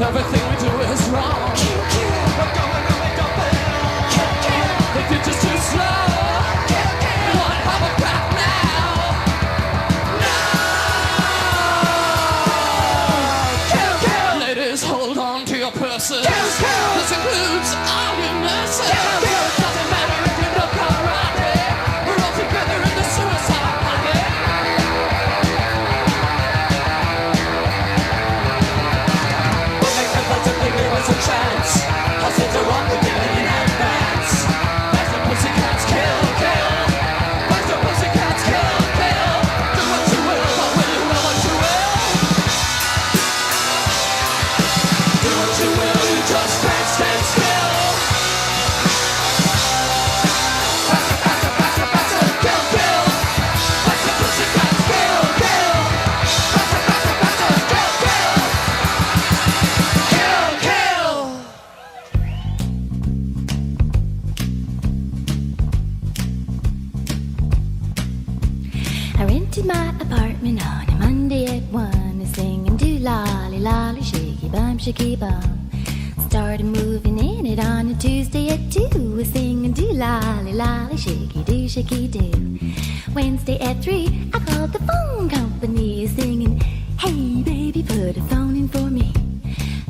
Everything we do is wrong. We're going to make a bill. The future's too slow. We want to have a crack now. No! Ladies, hold on to your purses. This includes all your nurses. Doesn't matter if you look karate. We're all together in the suicide pocket. A chance. Hustles are on the beginning in advance. Back the pussycats, kill, kill. Back the pussycats, kill, kill. Do what you will, but will you know what you will? Do what you will, you just can't stand still. Back the, kill, kill. Back the pussycats, kill, kill. Back the, kill, kill. Kill, kill. I rented my apartment on a Monday at 1, singing do lolly lolly shaky bum shaky bum. Started moving in it on a Tuesday at 2, singing do lolly lolly shaky do. Wednesday at 3, I called the phone company singing, hey baby, put a phone in for me.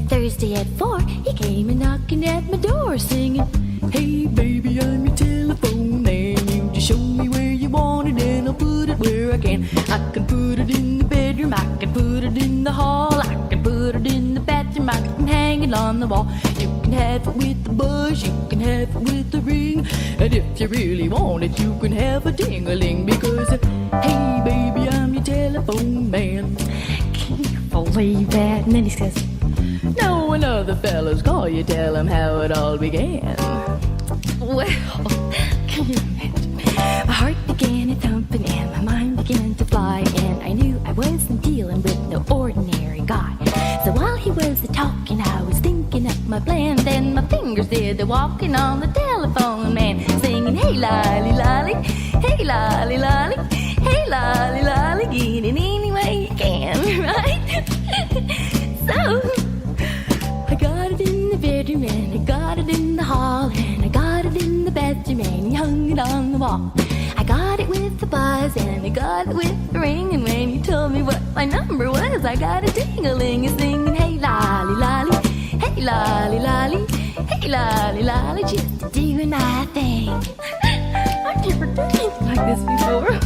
Thursday at 4, he came and knocking at my door singing, hey baby, I'm your telephone man. You just show me where you want it and I'll put it where I can. I can put it in the bedroom, I can put it in the hall, I can put it in the bathroom, I can hang it on the wall. You can have it with the buzz, you can have it with the ring, and if you really want it, you can have a ding-a-ling. Because, hey baby, I'm your telephone man. Can you believe that? And then he says, no, when other fellas call you, tell them how it all began. Well, can you imagine? My heart began a thumping and my mind began to fly, and I knew I wasn't dealing with no ordinary guy. So while he was talking, I was thinking up my plan. Then my fingers did the walking on the telephone man, singing, hey lolly lolly, hey lolly lolly, hey lolly lolly, get it any way you can, right? So I got it in the bedroom and I got it in the hall and I got it in the bathroom and he hung it on the wall. I got it with the buzz and I got it with the ring, and when he told me what my number was, I got a ding-a-ling singing, hey lolly lolly, hey lolly lolly, hey lolly lolly, just doing my thing. I've never done anything like this before.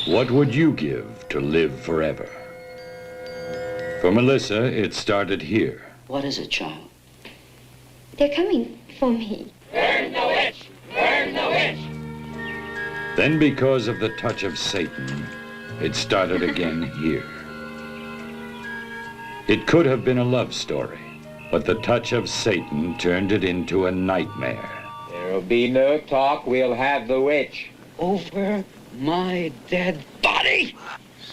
What would you give to live forever? For Melissa, it started here. What is it, child? They're coming for me. Burn the witch! Burn the witch! Then, because of the touch of Satan, it started again here. It could have been a love story, but the touch of Satan turned it into a nightmare. There'll be no talk. We'll have the witch. Over my dead body?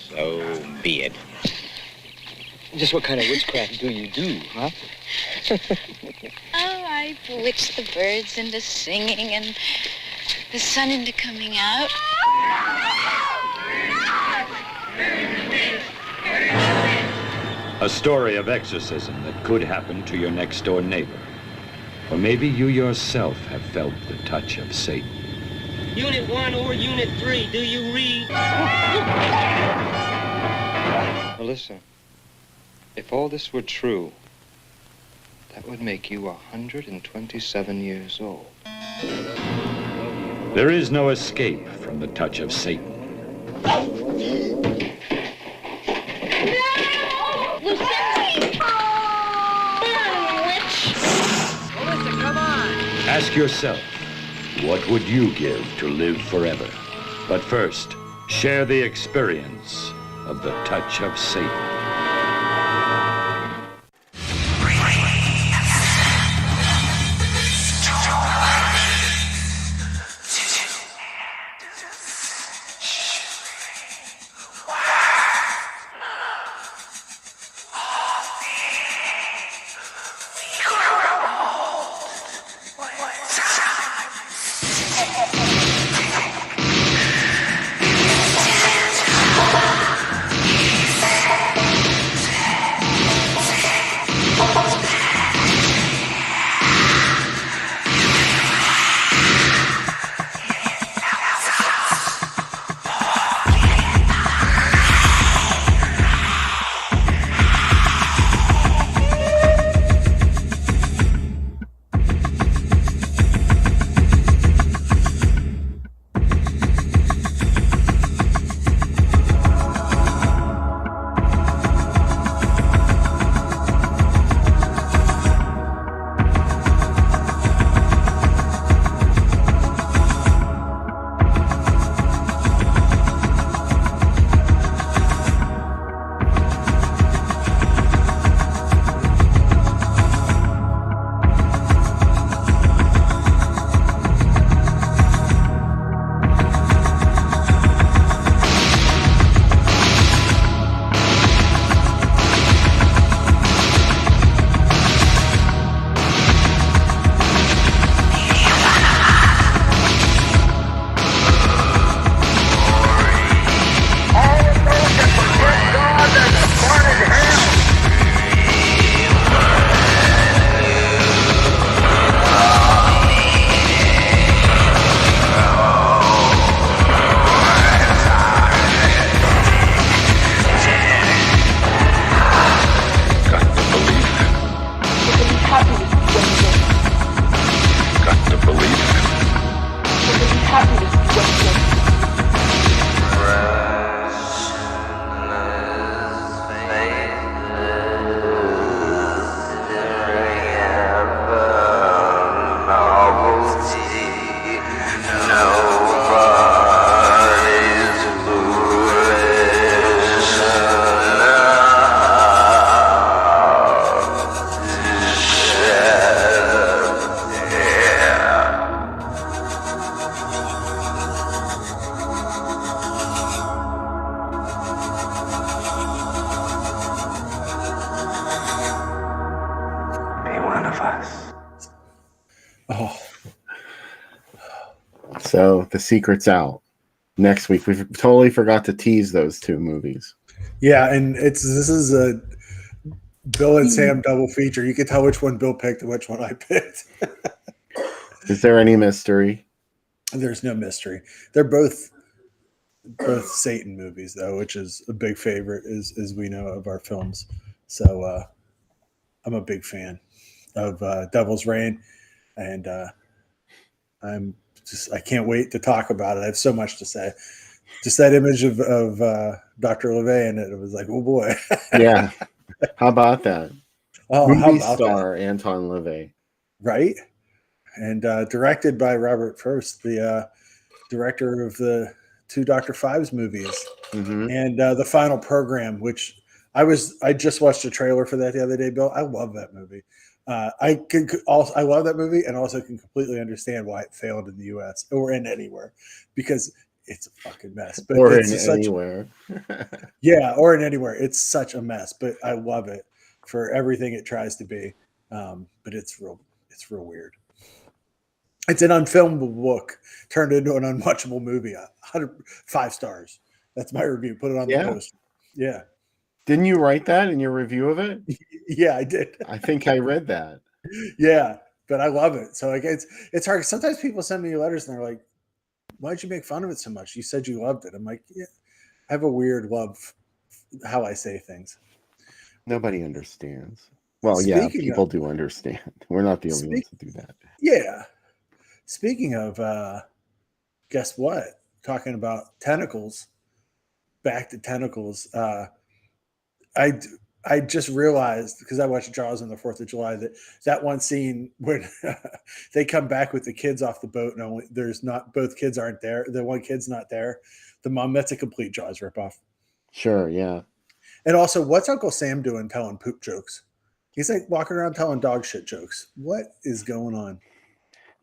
So be it. Just what kind of witchcraft do you do, huh? Oh, I bewitch the birds into singing and the sun into coming out. A story of exorcism that could happen to your next-door neighbor. Or maybe you yourself have felt the touch of Satan. Unit 1 or Unit 3, do you read? Melissa, if all this were true, That would make you 127 years old. There is no escape from the touch of Satan. Ask yourself, what would you give to live forever? But first, share the experience of the touch of Satan. So the secret's out next week. We totally forgot to tease those two movies. Yeah, and this is a Bill and Sam double feature. You can tell which one Bill picked and which one I picked. Is there any mystery? There's no mystery. They're both Satan movies, though, which is a big favorite, as we know, of our films. So I'm a big fan of Devil's Reign, and I can't wait to talk about it. I have so much to say. Just that image of Dr. LeVay in it was like, oh boy. Yeah. How about that? Oh, movie how about star that? Anton LaVey. Right? And directed by Robert Frost, the director of the two Dr. Fives movies. Mm-hmm. And the Final Program, which I just watched a trailer for that the other day, Bill. I love that movie. I love that movie, and also can completely understand why it failed in the U.S. or in anywhere, because it's a fucking mess. But or it's in anywhere. Yeah, or in anywhere. It's such a mess, but I love it for everything it tries to be. But it's real weird. It's an unfilmable book turned into an unwatchable movie. 5 stars. That's my review. Put it on the post. Yeah. Didn't you write that in your review of it? Yeah, I did. I think I read that. Yeah, but I love it. So like it's hard. Sometimes people send me letters and they're like, "Why'd you make fun of it so much? You said you loved it." I'm like, "Yeah, I have a weird love how I say things." Nobody understands. Well, yeah, Speaking people of, do understand. We're not the only ones speak, that do that. yeah. Speaking of, guess what? Talking about tentacles. Back to tentacles. I I just realized because I watched Jaws on the 4th of July that one scene when they come back with the kids off the boat and only there's not both kids aren't there. The one kid's not there. The mom, that's a complete Jaws ripoff. Sure, yeah. And also, what's Uncle Sam doing telling poop jokes? He's like walking around telling dog shit jokes. What is going on?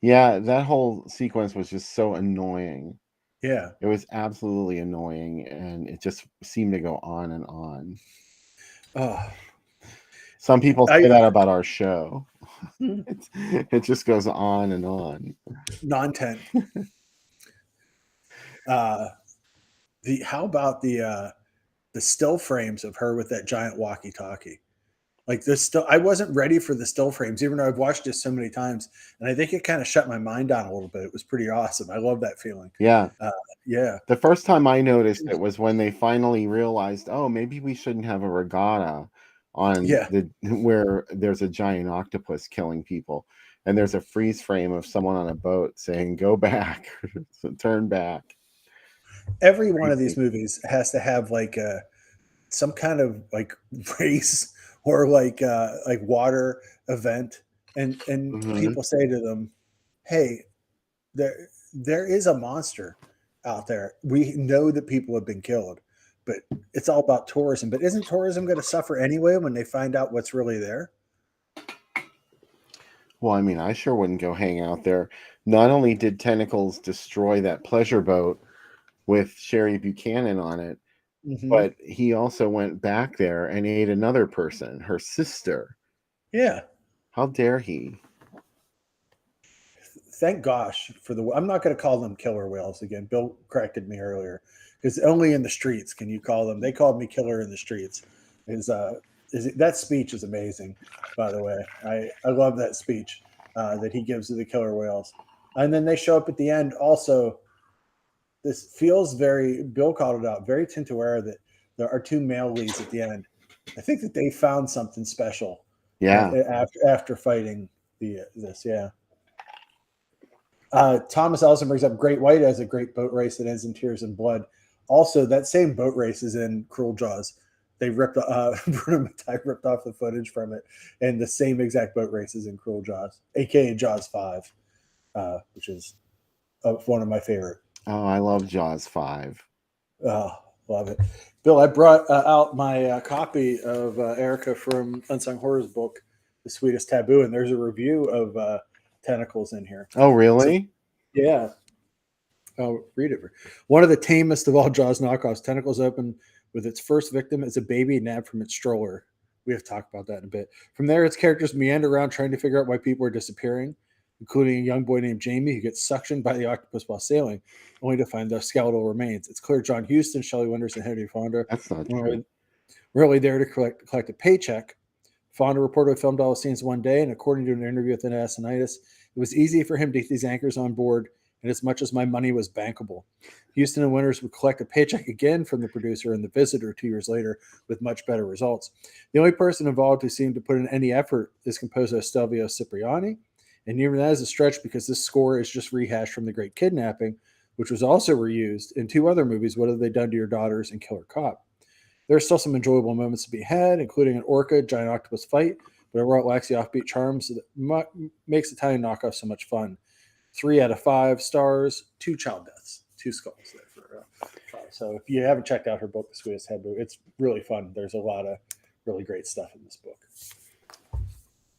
Yeah, that whole sequence was just so annoying. Yeah. It was absolutely annoying, and it just seemed to go on and on. Oh, Some people I say that about our show. It just goes on and on. non-tent. The how about the still frames of her with that giant walkie-talkie? Like this still, I wasn't ready for the still frames, even though I've watched it so many times, and I think it kind of shut my mind down a little bit. It was pretty awesome. I love that feeling. Yeah. Yeah. The first time I noticed it was when they finally realized, oh, maybe we shouldn't have a regatta on Yeah. the where there's a giant octopus killing people, and there's a freeze frame of someone on a boat saying, "Go back, turn back." Every one of these movies has to have like some kind of like race or like water event, and Mhm. people say to them, "Hey, there is a monster out there. We know that people have been killed, but it's all about tourism. But isn't tourism going to suffer anyway when they find out what's really there?" Well, I mean, I sure wouldn't go hang out there. Not only did tentacles destroy that pleasure boat with Sherry Buchanan on it, Hmm. but he also went back there and ate another person, her sister. Yeah. How dare he? Thank gosh for the. I'm not going to call them killer whales again. Bill corrected me earlier because only in the streets can you call them. They called me killer in the streets. That speech is amazing, by the way. I love that speech that he gives to the killer whales, and then they show up at the end. Also, this feels very. Bill called it out. Very Tintoera that there are two male leads at the end. I think that they found something special Yeah. after fighting this. Yeah. Thomas Ellison brings up Great White as a great boat race that ends in tears and blood. Also, that same boat race is in Cruel Jaws. They ripped Bruno Mattei ripped off the footage from it, and the same exact boat race is in Cruel Jaws, aka Jaws 5, which is one of my favorite. Oh, I love Jaws 5. Oh, love it. Bill, I brought out my copy of Erica from Unsung Horrors book, The Sweetest Taboo, and there's a review of tentacles in here. Oh, So, really? yeah. I'll read it. One of the tamest of all Jaws knockoffs, tentacles open with its first victim as a baby nabbed from its stroller. We have talked about that in a bit. From there, its characters meander around trying to figure out why people are disappearing, including a young boy named Jamie who gets suctioned by the octopus while sailing, only to find their skeletal remains. It's clear John Huston, Shelley Winters, and Henry Fonda That's not were true. really there to collect a paycheck. Fonda reportedly filmed all the scenes one day, and according to an interview with Anasonitis, it was easy for him to get these anchors on board, and as much as my money was bankable. Huston and Winters would collect a paycheck again from the producer and the visitor 2 years later with much better results. The only person involved who seemed to put in any effort is composer Stelvio Cipriani, and even that is a stretch because this score is just rehashed from The Great Kidnapping, which was also reused in two other movies, What Have They Done to Your Daughters and Killer Cop. There are still some enjoyable moments to be had, including an orca giant octopus fight, but overall it lacks the offbeat charms that makes Italian knockoff so much fun. 3 out of 5 stars, 2 child deaths, 2 skulls there for 5. So if you haven't checked out her book, The Sweetest Taboo, it's really fun. There's a lot of really great stuff in this book.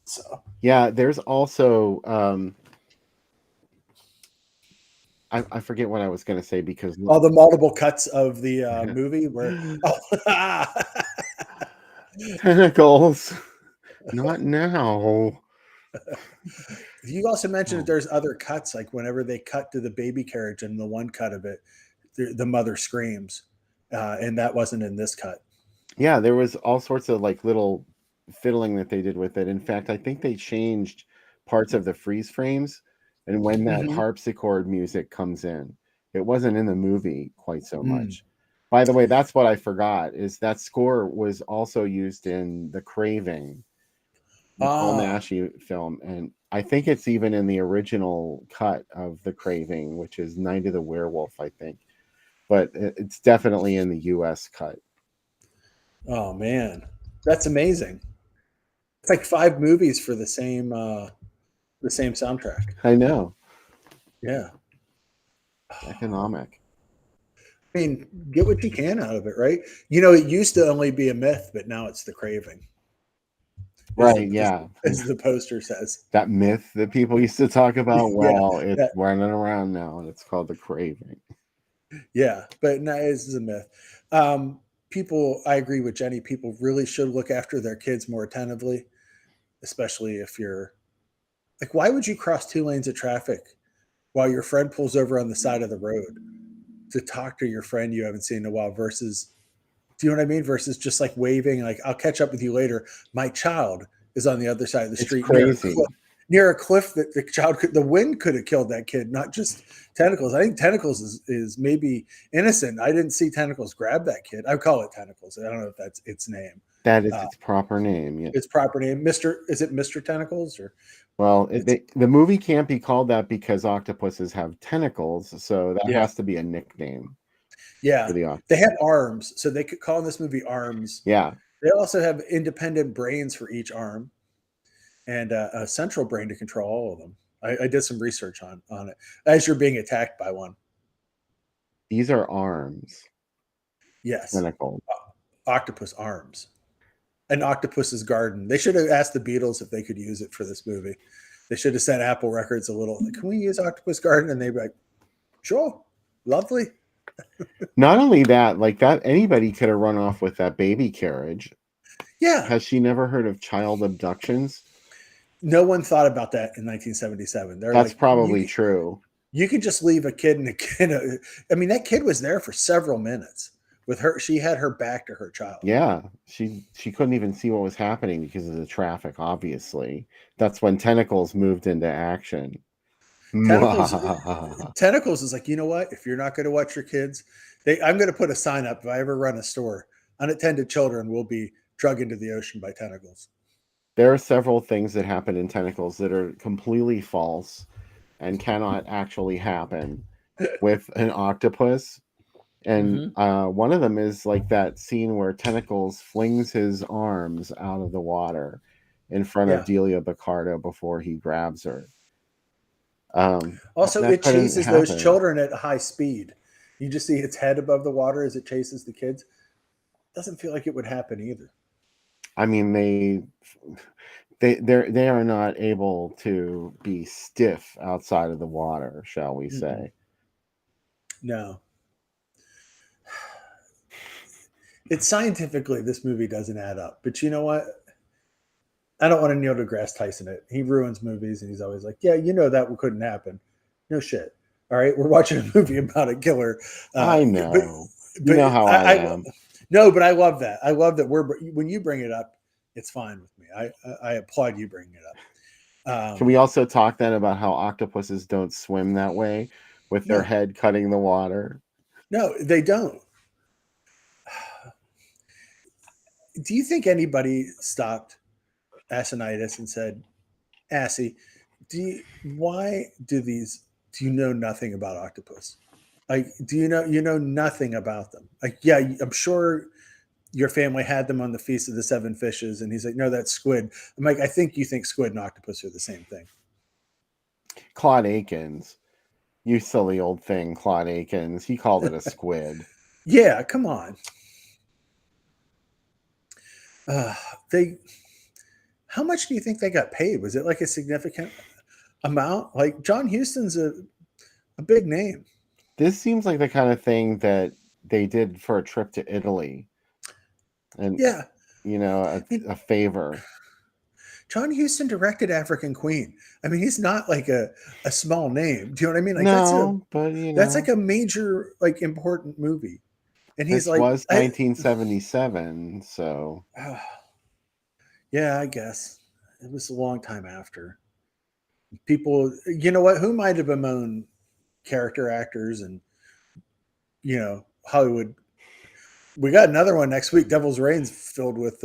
So yeah, there's also I forget what I was going to say because all the multiple cuts of the movie where tentacles. Not now. You also mentioned that there's other cuts, like whenever they cut to the baby carriage and the one cut of it, the mother screams, and that wasn't in this cut. Yeah, there was all sorts of like little fiddling that they did with it. In fact, I think they changed parts of the freeze frames, and when that harpsichord music comes in, it wasn't in the movie quite so much. By the way, that's what I forgot is that score was also used in The Craving. Paul Ah, Naschy film, and I think it's even in the original cut of The Craving, which is Night of the Werewolf, I think. But it's definitely in the U.S. cut. oh man, that's amazing. It's like 5 movies for the same soundtrack. I know. Yeah. Economic. I mean, get what you can out of it, right? You know, it used to only be a myth, but now it's the craving. Right, yeah. As the poster says. That myth that people used to talk about, Yeah, well, it's that- running around now, and it's called The Craving. yeah, but no, this is a myth. People, I agree with Jenny. People really should look after their kids more attentively, especially if you're like, why would you cross 2 lanes of traffic while your friend pulls over on the side of the road to talk to your friend you haven't seen in a while? Versus, do you know what I mean? Versus just like waving, like, I'll catch up with you later. My child is on the other side of the It's street crazy. near a cliff that the wind could have killed that kid, not just Tentacles. I think Tentacles is maybe innocent. I didn't see Tentacles grab that kid. I call it Tentacles. I don't know if that's its name. That is its proper name. Yeah. Its proper name, is it Mr. Tentacles or? Well, the movie can't be called that because octopuses have tentacles, so that has to be a nickname. Yeah, for the octopus. they have arms, so they could call in this movie Arms. Yeah. They also have independent brains for each arm, and a central brain to control all of them. I did some research on it as you're being attacked by one. These are arms. Yes. Tentacles. Octopus arms. An octopus's garden. They should have asked the Beatles if they could use it for this movie. They should have sent Apple Records a little, like, can we use Octopus Garden? And they'd be like, sure, lovely. Not only that, like that, anybody could have run off with that baby carriage. Yeah. Has she never heard of child abductions? No one thought about that in 1977. They're That's like, probably true. You could just leave a kid and a kid. I mean, that kid was there for several minutes with her. She had her back to her child. Yeah, she couldn't even see what was happening because of the traffic. Obviously, that's when Tentacles moved into action. Tentacles is like, you know what? If you're not going to watch your kids, I'm going to put a sign up. If I ever run a store, unattended children will be drug into the ocean by tentacles. There are several things that happen in Tentacles that are completely false and cannot actually happen with an octopus. And one of them is like that scene where Tentacles flings his arms out of the water in front of Delia Picardo before he grabs her. Also, it chases those children at high speed. You just see its head above the water as it chases the kids. Doesn't feel like it would happen either. I mean, they are not able to be stiff outside of the water, shall we say? No. It's scientifically, this movie doesn't add up. But you know what? I don't want to Neil deGrasse Tyson it. He ruins movies, and he's always like, yeah, you know that couldn't happen. No shit. All right, we're watching a movie about a killer. I know. But you know how I am. No, but I love that. I love that when you bring it up, it's fine with me. I applaud you bringing it up. Can we also talk then about how octopuses don't swim that way with their head cutting the water? No, they don't. Do you think anybody stopped Asinitis and said, Assy, do you know nothing about octopus? Like, do you know nothing about them? Like, yeah, I'm sure your family had them on the Feast of the Seven Fishes. And he's like, no, that's squid. I'm like, I think you think squid and octopus are the same thing. Claude Akins, you silly old thing, Claude Akins, he called it a squid. Yeah, come on. How much do you think they got paid? Was it like a significant amount? Like, John Huston's a big name. This seems like the kind of thing that they did for a trip to Italy. And a favor. John Huston directed African Queen. I mean, he's not like a small name. Do you know what I mean? Like, that's like a major, like, important movie. And he's this was 1977, so yeah, I guess it was a long time after. People, you know what? Who might have bemoaned character actors and Hollywood? We got another one next week. Devil's Reign's filled with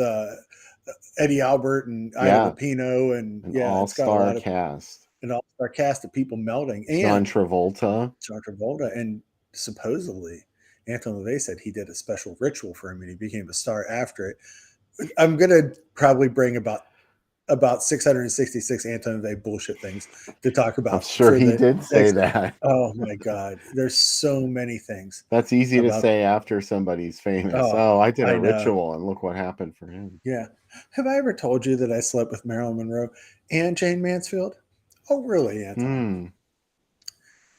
Eddie Albert and Ida Yeah, Lupino, and an yeah, it's got a all-star lot of cast. an all-star cast of people melding, John and Travolta. John Travolta, and supposedly Anton LaVey said he did a special ritual for him, and he became a star after it. I'm gonna probably bring about 666 Anton LaVey bullshit things to talk I'm about sure for he the did say next. that. Oh my god, there's so many things That's easy to about. say after somebody's famous. Oh, Oh, I did I a know. ritual and look what happened for him. Yeah. Have I ever told you that I slept with Marilyn Monroe and Jane Mansfield? Oh, really, Anton? Hmm.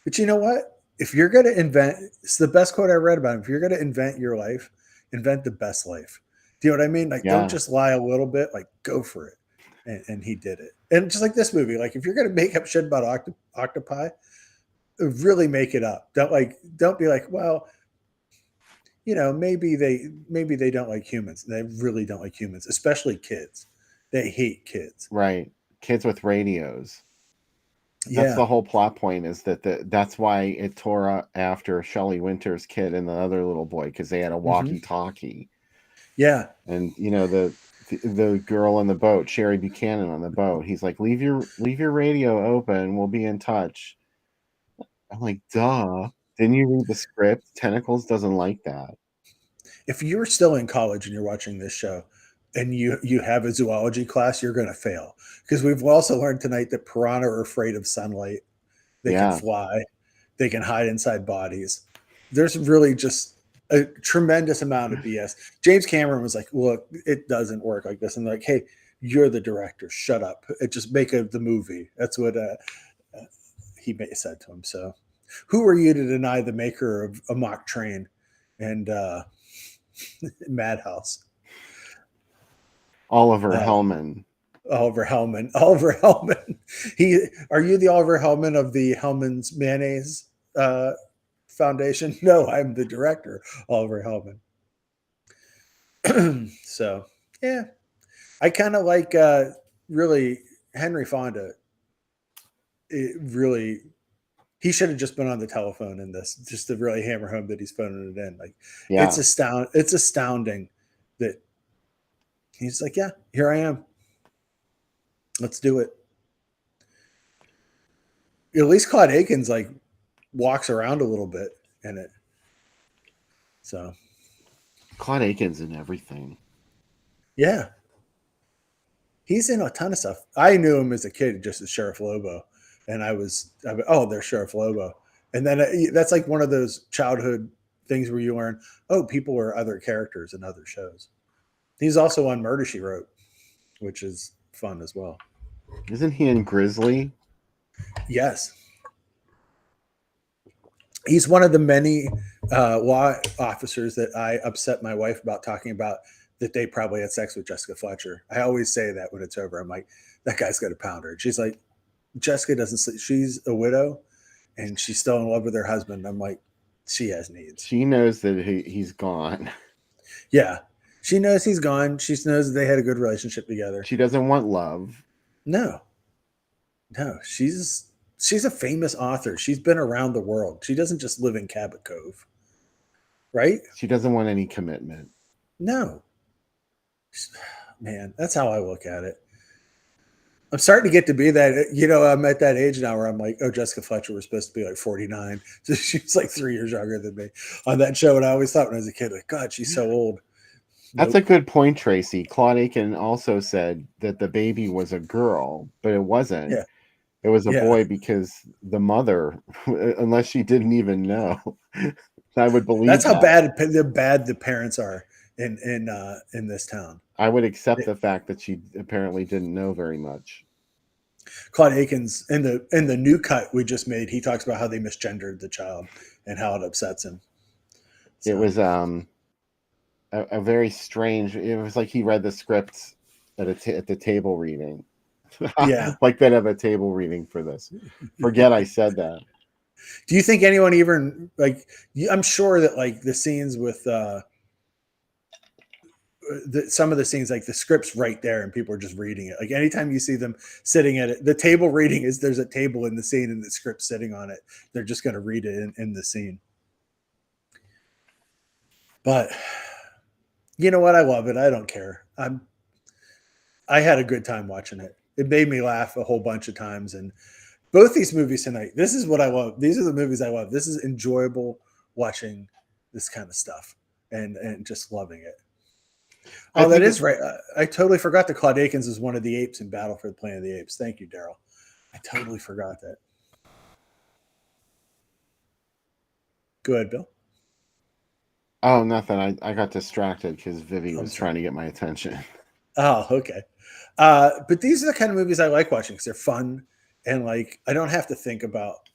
But you know what? If you're going to invent, it's the best quote I read about him. If you're going to invent your life, invent the best life. Do you know what I mean? Like, don't Yeah. just lie a little bit, like, go for it. And he did it. And just like this movie, like, if you're going to make up shit about octopi, really make it up. Don't be like, well, maybe they don't like humans. They really don't like humans, especially kids. They hate kids. Right. Kids with radios. That's Yeah. the whole plot point, is that that's why it tore after Shelley Winter's kid and the other little boy, because they had a walkie-talkie. Yeah. And the girl on the boat, Sherry Buchanan on the boat, he's like, leave your radio open, we'll be in touch. I'm like, duh. Didn't you read the script? Tentacles doesn't like that. If you're still in college and you're watching this show and you have a zoology class, you're going to fail, because we've also learned tonight that piranha are afraid of sunlight. They can Yeah. fly. They can hide inside bodies. There's really just a tremendous amount of BS. James Cameron was like, look, it doesn't work like this. And they're like, hey, you're the director. Shut up. Just make the movie. That's what he said to him. So who are you to deny the maker of A Mock Train and Madhouse? Oliver Hellman. Oliver Hellman. Are you the Oliver Hellman of the Hellman's Mayonnaise Foundation? No, I'm the director, Oliver Hellman. So, yeah, I kind of like really Henry Fonda. He should have just been on the telephone in this, just to really hammer home that he's phoning it in. Like, Yeah. It's astounding that he's like, yeah, here I am. Let's do it. At least Claude Akins like walks around a little bit in it. So Claude Akins in everything. Yeah. He's in a ton of stuff. I knew him as a kid just as Sheriff Lobo. And there's Sheriff Lobo. And then that's like one of those childhood things where you learn, people are other characters in other shows. He's also on Murder, She Wrote, which is fun as well. Isn't he in Grizzly? Yes. He's one of the many law officers that I upset my wife about talking about, that they probably had sex with Jessica Fletcher. I always say that when it's over. I'm like, that guy's got a pounder. And she's like, Jessica doesn't sleep. She's a widow and she's still in love with her husband. I'm like, she has needs. She knows that he's gone. Yeah. She knows he's gone. She knows that they had a good relationship together. She doesn't want love. No. She's a famous author. She's been around the world. She doesn't just live in Cabot Cove. Right? She doesn't want any commitment. No. Man, that's how I look at it. I'm starting to get to be that, I'm at that age now where I'm like, Jessica Fletcher was supposed to be like 49. So she's like 3 years younger than me on that show. And I always thought when I was a kid, like, God, she's so old. That's a good point, Tracy. Claude Aiken also said that the baby was a girl, but it wasn't. Yeah. It was a boy because the mother, unless she didn't even know, I would believe that's how bad the parents are in this town. I would accept the fact that she apparently didn't know very much. Claude Akins in the new cut we just made, he talks about how they misgendered the child and how it upsets him. So. It was a very strange. It was like he read the script at the table reading. Yeah, like they'd have a table reading for this. Forget I said that. Do you think anyone even like? I'm sure that like the scenes with some of the scenes, like the script's right there and people are just reading it. Like anytime you see them sitting at it, the table reading is there's a table in the scene and the script's sitting on it. They're just going to read it in the scene. But you know what? I love it. I don't care. I had a good time watching it. It made me laugh a whole bunch of times. And both these movies tonight, this is what I love. These are the movies I love. This is enjoyable watching this kind of stuff and just loving it. I Oh, that think is right. I totally forgot that Claude Akins is one of the apes in Battle for the Planet of the Apes. Thank you, Daryl. I totally forgot that. Go ahead, Bill. Oh, nothing. I got distracted because Vivi I'm was sorry. trying to get my attention. Oh, okay. But these are the kind of movies I like watching because they're fun and like I don't have to think about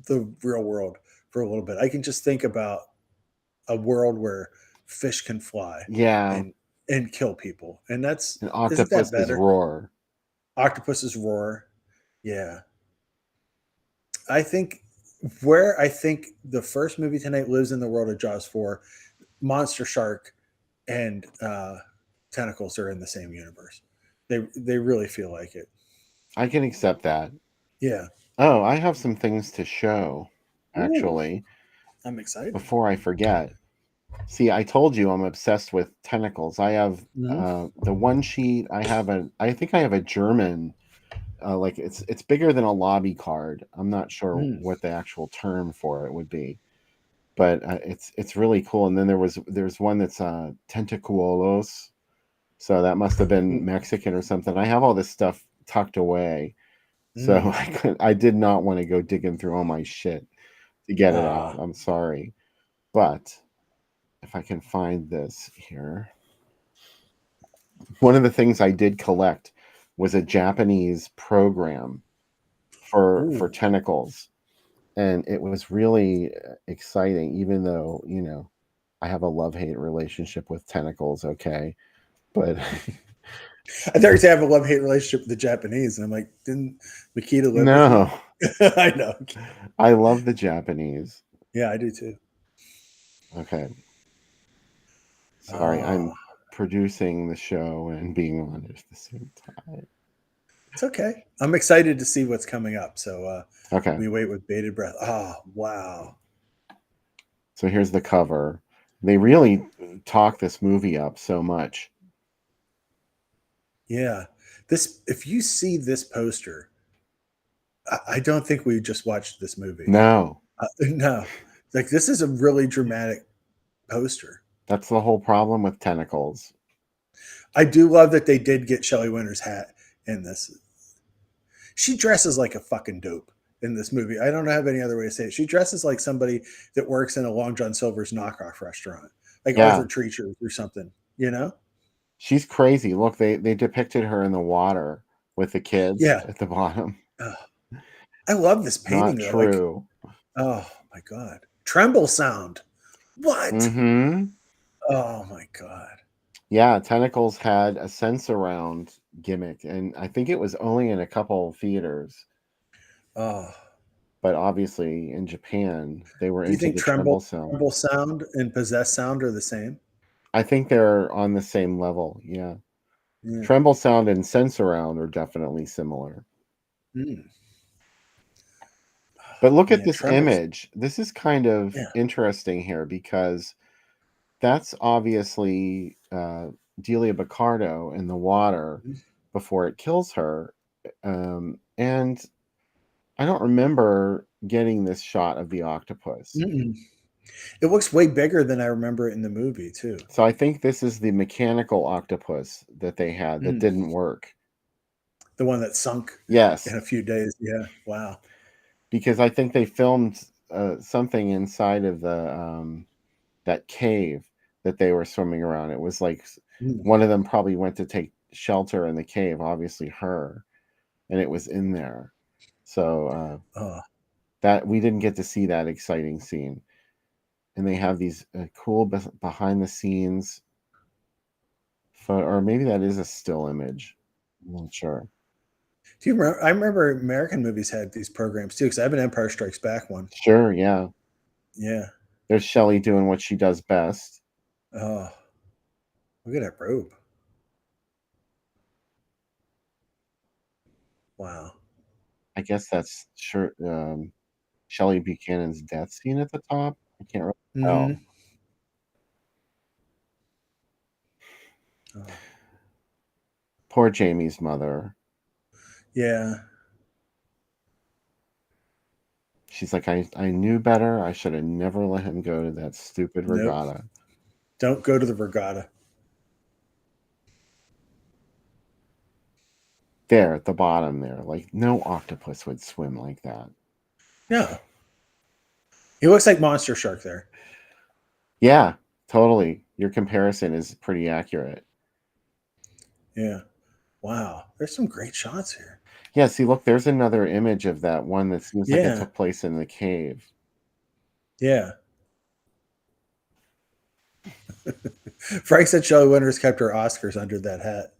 the real world for a little bit. I can just think about a world where fish can fly Yeah, and kill people, and and isn't that octopus's better? roar. Octopus's roar, yeah. I think the first movie tonight lives in the world of Jaws 4. Monster Shark and Tentacles are in the same universe. They really feel like it. I can accept that. Yeah. Oh, I have some things to show, Ooh, actually, I'm excited. before I forget. See, I told you I'm obsessed with tentacles. I have Mhm. the one sheet. I think I have a German. Like it's bigger than a lobby card. I'm not sure Mm. what the actual term for it would be, but it's really cool. And then there's one that's tentacuolos. So that must have been Mm. Mexican or something. I have all this stuff tucked away. So Mm. I did not want to go digging through all my shit to get it out. Ah. I'm sorry. But if I can find this here. One of the things I did collect was a Japanese program for Ooh. tentacles. And it was really exciting, even though, I have a love-hate relationship with tentacles, okay? But I thought you have a love hate relationship with the Japanese, and I'm like, didn't Makita live with you? no, I know. I love the Japanese. Yeah, I do too. Okay. Sorry, Oh, I'm producing the show and being on it at the same time. it's okay. I'm excited to see what's coming up. So Okay. we wait with bated breath. Oh, wow. So here's the cover. They really talk this movie up so much. Yeah. If you see this poster, I don't think we just watched this movie. No, No. Like, this is a really dramatic poster. that's the whole problem with tentacles. I do love that they did get Shelley Winter's hat in this. She dresses like a fucking dope in this movie. I don't have any other way to say it. She dresses like somebody that works in a Long John Silver's knockoff restaurant, like Yeah, Arthur Treacher or something, you know? she's crazy. Look, they depicted her in the water with the kids Yeah. at the bottom. Ugh. I love this painting Not though. Like, true. oh my God. Tremble sound. What? Mm-hmm. Oh my God. Yeah, Tentacles had a sense around gimmick, and I think it was only in a couple theaters. Oh. But obviously in Japan, they were Do you into think the tremble sound. tremble sound and possessed sound are the same? I think they're on the same level. Yeah. Yeah. Tremble sound and sense around are definitely similar. Mm. But look at Man, this trembles. image. This is kind of Yeah. interesting here because that's obviously Delia Picardo in the water Mm. before it kills her. And I don't remember getting this shot of the octopus. Mm-mm. It looks way bigger than I remember it in the movie, too. So I think this is the mechanical octopus that they had that Mm. didn't work. The one that sunk in Yes, a few days. Yeah. Wow. because I think they filmed something inside of the that cave that they were swimming around. It was like Mm. one of them probably went to take shelter in the cave, obviously her, and it was in there. So Oh, that we didn't get to see that exciting scene. And they have these cool behind the scenes or maybe that is a still image. I'm not sure. do you remember? I remember American movies had these programs too, because I have an Empire Strikes Back one. Sure, yeah. Yeah. There's Shelley doing what she does best. Oh, look at that robe. Wow. I guess that's sure Shelley Buchanan's death scene at the top. I can't really Mm-hmm. tell. Oh. Poor Jamie's mother. Yeah. She's like, I knew better. I should have never let him go to that stupid Nope. regatta. Don't go to the regatta. There at the bottom there. Like, no octopus would swim like that. No. He looks like Monster Shark there. Yeah, totally. Your comparison is pretty accurate. Yeah. Wow. There's some great shots here. Yeah, see, look, there's another image of that one that seems like it Yeah. took place in the cave. Yeah. Frank said Shelley Winters kept her Oscars under that hat.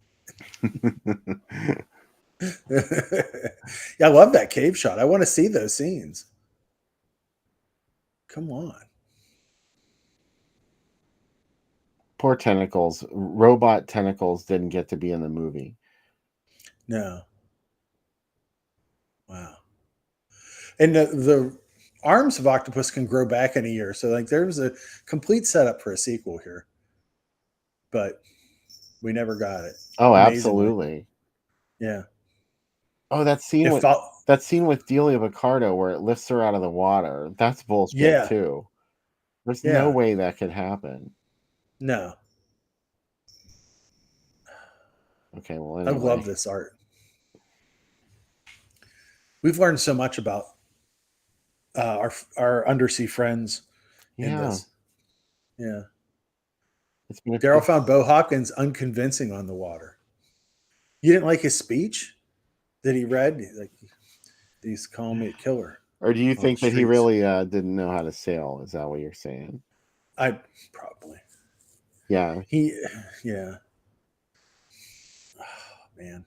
Yeah, I love that cave shot. I want to see those scenes. Come on. Poor Tentacles. Robot Tentacles didn't get to be in the movie. No. Wow. And the arms of Octopus can grow back in a year. So, like, there was a complete setup for a sequel here. But we never got it. Oh, Amazingly. absolutely. Yeah. Oh, that scene with Delia Picardo where it lifts her out of the water. That's bullshit too. There's no way that could happen. No. Okay, well, anyway. I love this art. We've learned so much about our undersea friends in this. Yeah. Daryl found Bo Hopkins unconvincing on the water. You didn't like his speech that he read? Like, he's calling me a killer. Or do you think that he really didn't know how to sail? Is that what you're saying? I probably. Yeah. Yeah. Oh, man.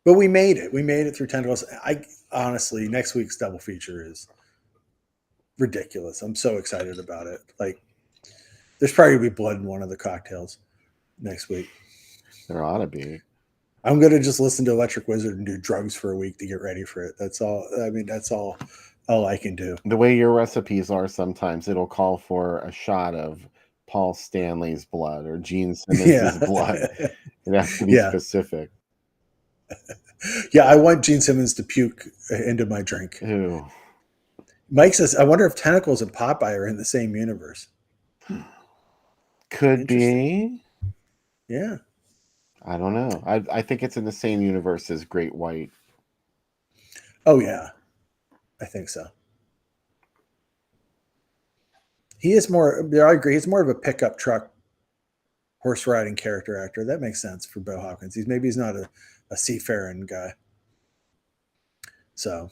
But we made it. We made it through Tentacles. I honestly, next week's double feature is ridiculous. I'm so excited about it. Like, there's probably going to be blood in one of the cocktails next week. There ought to be. I'm going to just listen to Electric Wizard and do drugs for a week to get ready for it. That's all. I mean, that's all I can do. The way your recipes are, sometimes it'll call for a shot of Paul Stanley's blood or Gene Simmons' blood. It has to be specific. Yeah, I want Gene Simmons to puke into my drink. Ew. Mike says, I wonder if Tentacles and Popeye are in the same universe. Could be. Yeah. I don't know. I think it's in the same universe as Great White. Oh, yeah. I think so. He is more, I agree, he's more of a pickup truck horse riding character actor. That makes sense for Bo Hopkins. He's not a seafaring guy. So.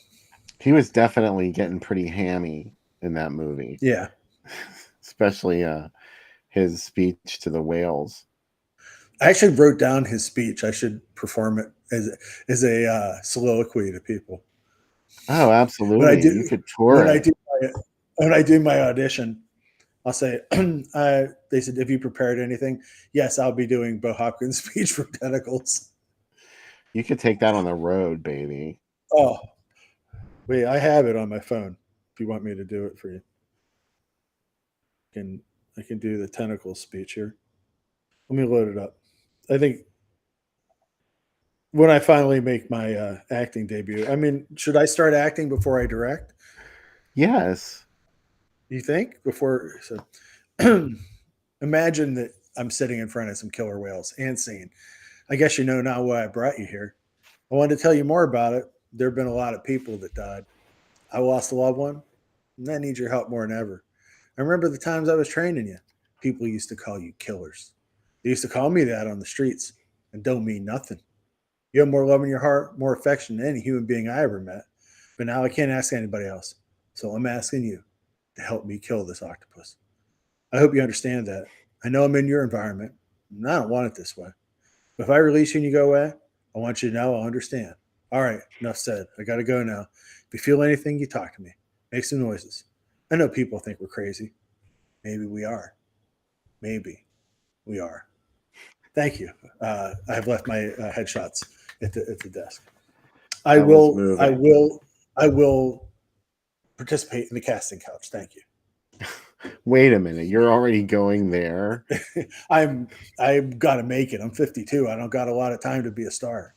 He was definitely getting pretty hammy in that movie. Yeah. Especially his speech to the whales. I actually wrote down his speech. I should perform it as a soliloquy to people. Oh, absolutely. You could tour it. When I do my audition, I'll say, they said, have you prepared anything? Yes, I'll be doing Bo Hopkins' speech from Tentacles. You could take that on the road, baby. Oh, wait, I have it on my phone if you want me to do it for you. I can do the Tentacles speech here. Let me load it up. I think when I finally make my acting debut, I mean, should I start acting before I direct? Yes. You think? Before, so imagine that I'm sitting in front of some killer whales and scene. I guess you know now why I brought you here. I wanted to tell you more about it. There have been a lot of people that died. I lost a loved one, and I need your help more than ever. I remember the times I was training you. People used to call you killers. They used to call me that on the streets and don't mean nothing. You have more love in your heart, more affection than any human being I ever met. But now I can't ask anybody else. So I'm asking you to help me kill this octopus. I hope you understand that. I know I'm in your environment, and I don't want it this way. But if I release you and you go away, I want you to know I'll understand. All right, enough said. I got to go now. If you feel anything, you talk to me. Make some noises. I know people think we're crazy. Maybe we are. Maybe we are. Thank you. I've left my headshots at the desk. I will participate in the casting couch. Thank you. Wait a minute, you're already going there? I've got to make it. I'm 52. I don't got a lot of time to be a star.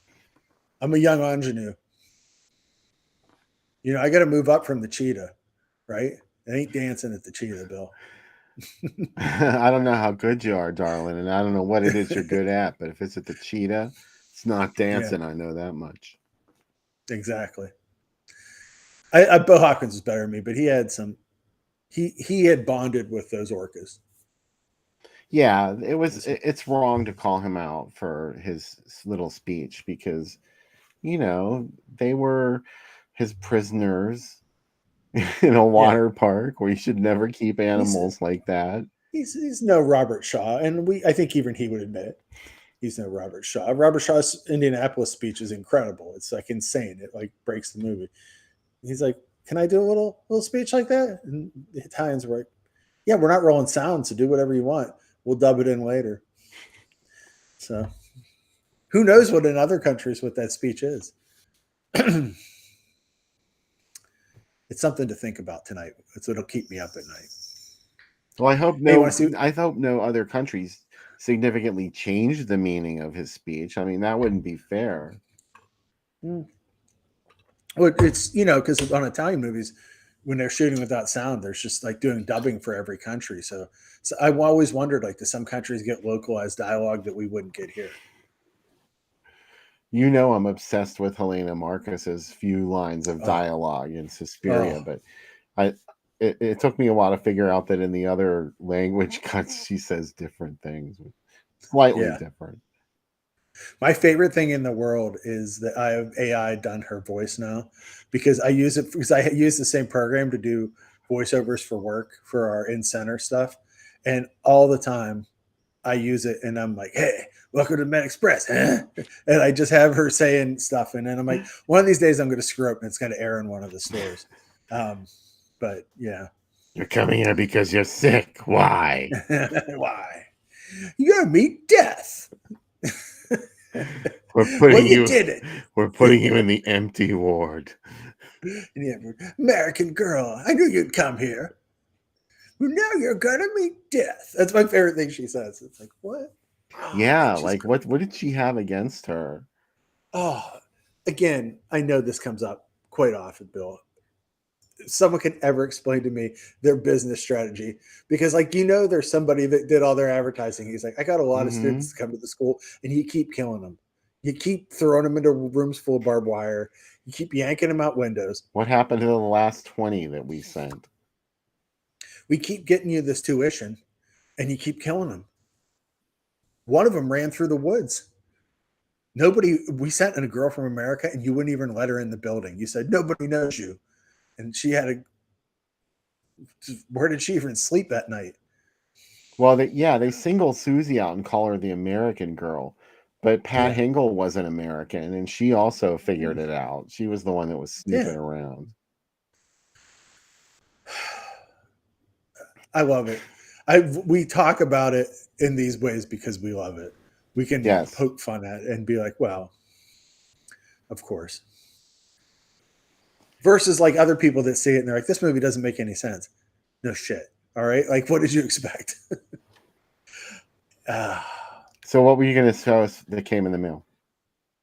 I'm a young ingenue. You know, I got to move up from the cheetah, right? It ain't dancing at the cheetah, Bill. I don't know how good you are, darling, and I don't know what it is you're good at, but if it's at the cheetah, it's not Yeah, dancing. I know that much. exactly. Bill Hawkins was better than me, but he had some. He had bonded with those orcas. Yeah, it's wrong to call him out for his little speech because, they were his prisoners in a Yeah, water park where you should never keep he's animals like that. he's no Robert Shaw, and I think even he would admit it. He's no Robert Shaw. Robert Shaw's Indianapolis speech is incredible. It's like insane. It like breaks the movie. He's like, "Can I do a little speech like that?" And the Italians were like, "Yeah, we're not rolling sound, so do whatever you want. We'll dub it in later." So who knows what in other countries what that speech is? It's something to think about tonight. It's what'll keep me up at night. Well, I hope Hey, you no want to see? I hope no other countries significantly changed the meaning of his speech. I mean, that wouldn't be fair. Well, it's because on Italian movies, when they're shooting without sound, there's just like doing dubbing for every country. So I've always wondered, like, do some countries get localized dialogue that we wouldn't get here? I'm obsessed with Helena Marcos's few lines of Oh, dialogue in Suspiria, oh, but I it took me a while to figure out that in the other language cuts she says different things, slightly yeah. different. My favorite thing in the world is that I have AI done her voice now because I use the same program to do voiceovers for work for our in center stuff, and all the time I use it and I'm like, "Hey, welcome to Med Express," huh? And I just have her saying stuff, and then I'm like, one of these days I'm going to screw up and it's going to air in one of the stores. Um, but yeah, You're coming here because you're sick. Why? why? You got to meet death. We're Well, putting you you did it. we're putting you in the empty ward. Yeah, American girl, I knew you'd come here. Well, now you're gonna meet death. That's my favorite thing she says. It's like, what? Oh man, Yeah, she's like great. what did she have against her? Oh, again, I know this comes up quite often, Bill. If someone can ever explain to me their business strategy, because there's somebody that did all their advertising. He's like, I got a lot of Hmm. students to come to the school, and you keep killing them. You keep throwing them into rooms full of barbed wire. You keep yanking them out windows. What happened to the last 20 that we sent? We keep getting you this tuition, and you keep killing them. One of them ran through the woods. We sent in a girl from America and you wouldn't even let her in the building. You said, nobody knows you. And where did she even sleep that night? Well, they single Susie out and call her the American girl. But Pat Yeah. Hingle was an American, and she also figured it out. She was the one that was snooping Yeah. around. I love it. We talk about it in these ways because we love it. We can Yes. poke fun at it and be like, well, of course. Versus like other people that see it and they're like, this movie doesn't make any sense. No shit. All right. Like, what did you expect? So what were you going to show us that came in the mail?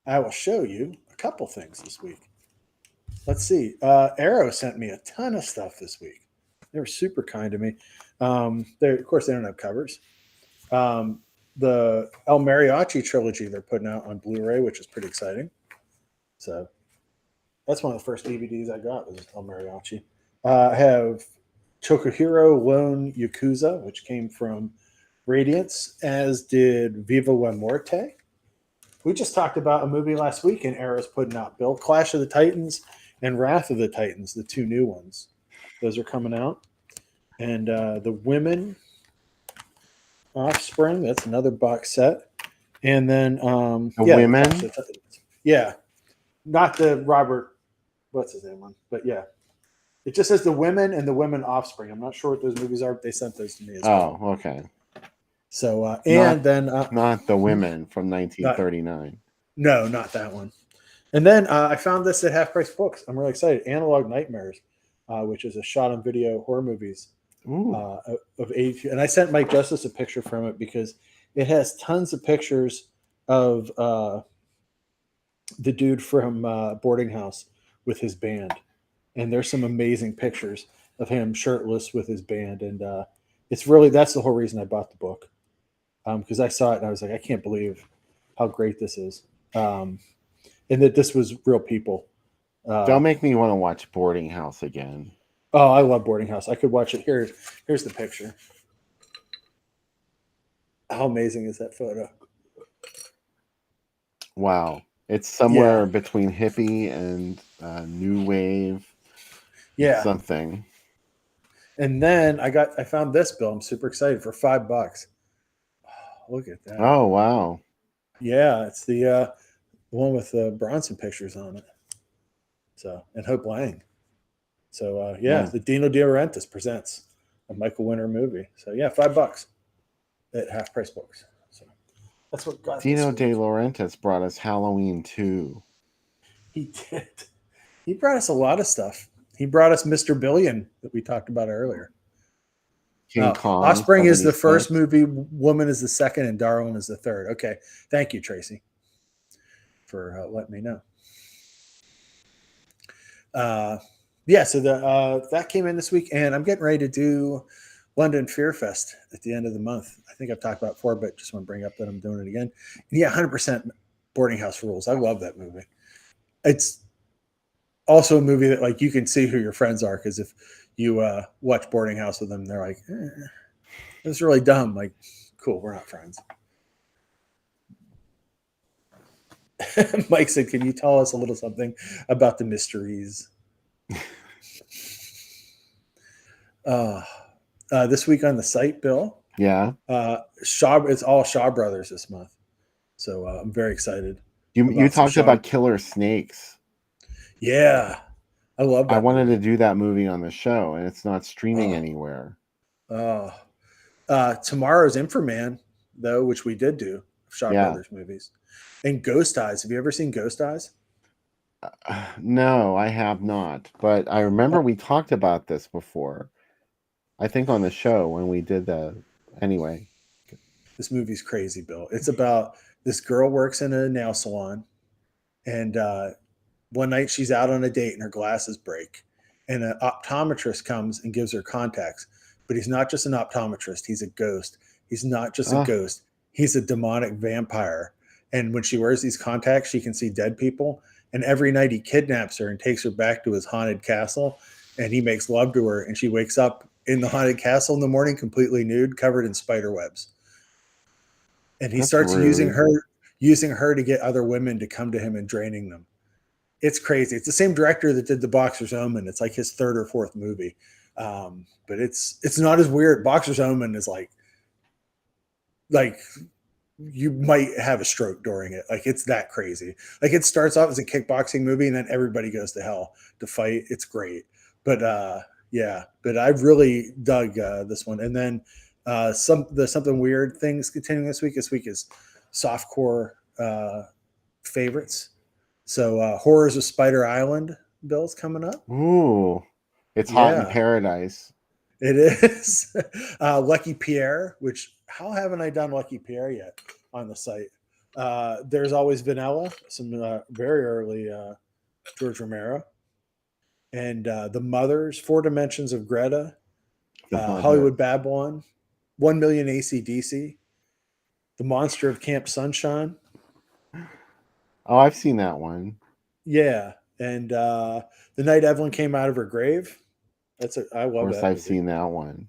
I will show you a couple things this week. Let's see. Arrow sent me a ton of stuff this week. They were super kind to me. Of course, they don't have covers. The El Mariachi trilogy they're putting out on Blu-ray, which is pretty exciting. So that's one of the first DVDs I got was El Mariachi. I have Chokuhiro Lone Yakuza, which came from Radiance, as did Viva La Muerte. We just talked about a movie last week, and Arrow's putting out Bill Clash of the Titans and Wrath of the Titans, the two new ones. Those are coming out. And the Women Offspring, that's another box set. And then Women? Yeah. Not the Robert, what's his name one, but yeah. It just says the Women and the Women Offspring. I'm not sure what those movies are, but they sent those to me as well. Oh, okay. So not the Women from 1939. No, not that one. And then I found this at Half Price Books. I'm really excited. Analog Nightmares, which is a shot on video horror movies Ooh. Of 82. And I sent Mike Justice a picture from it because it has tons of pictures of the dude from Boarding House with his band. And there's some amazing pictures of him shirtless with his band. And it's really, that's the whole reason I bought the book. Because I saw it and I was like, I can't believe how great this is. And that this was real people. Don't make me want to watch Boarding House again. Oh, I love Boarding House. I could watch it. Here's the picture. How amazing is that photo? Wow. It's somewhere between hippie and new wave. Yeah. Something. And then I found this, Bill. I'm super excited for $5. Oh, look at that. Oh, wow. Yeah, it's the one with the Bronson pictures on it. So, and Hope Lang. So, the Dino De Laurentiis presents a Michael Winter movie. So, yeah, $5 at Half Price Books. So, that's what got Dino De Laurentiis brought us Halloween 2. He did. He brought us a lot of stuff. He brought us Mr. Billion that we talked about earlier. King Kong. Offspring is the first movie, Woman is the second, and Darwin is the third. Okay. Thank you, Tracy, for letting me know. So that came in this week, and I'm getting ready to do London Fear Fest at the end of the month. I think I've talked about it before, but just want to bring up that I'm doing it again. And 100% Boarding House Rules. I love that movie. It's also a movie that like you can see who your friends are, because if you watch Boarding House with them, they're like, it's really dumb. Like, cool, we're not friends. Mike said, can you tell us a little something about the mysteries? This week on the site, Bill. Yeah. It's all Shaw Brothers this month. So I'm very excited. You talked about Killer Snakes. Yeah. I love that. I wanted to do that movie on the show, and it's not streaming anywhere. Tomorrow's Inframan, though, which we did do, Shaw Brothers movies. And Ghost Eyes. Have you ever seen Ghost Eyes? No, I have not. But I remember we talked about this before. I think on the show when we did anyway. This movie's crazy, Bill. It's about this girl works in a nail salon, and one night she's out on a date and her glasses break, and an optometrist comes and gives her contacts. But he's not just an optometrist. He's a ghost. He's not just a ghost. He's a demonic vampire. And when she wears these contacts, she can see dead people. And every night he kidnaps her and takes her back to his haunted castle, and he makes love to her. And she wakes up in the haunted castle in the morning, completely nude, covered in spider webs. And he starts using her to get other women to come to him and draining them. It's crazy. It's the same director that did The Boxer's Omen. It's like his third or fourth movie. But it's not as weird. Boxer's Omen is like you might have a stroke during it. Like, it's that crazy. Like, it starts off as a kickboxing movie and then everybody goes to hell to fight. It's great. But but I really dug this one. And then something weird things continuing this week. This week is softcore favorites. So Horrors of Spider Island, Bill's coming up. Ooh, it's hot in paradise. It is. Lucky Pierre, which how haven't I done Lucky Pierre yet on the site? There's Always Vanilla, some very early George Romero. And The Mothers, Four Dimensions of Greta, Hollywood Babylon, 1 Million AC/DC, The Monster of Camp Sunshine. Oh, I've seen that one. Yeah. And The Night Evelyn Came Out of Her Grave. I love that. Of course, I've seen that one.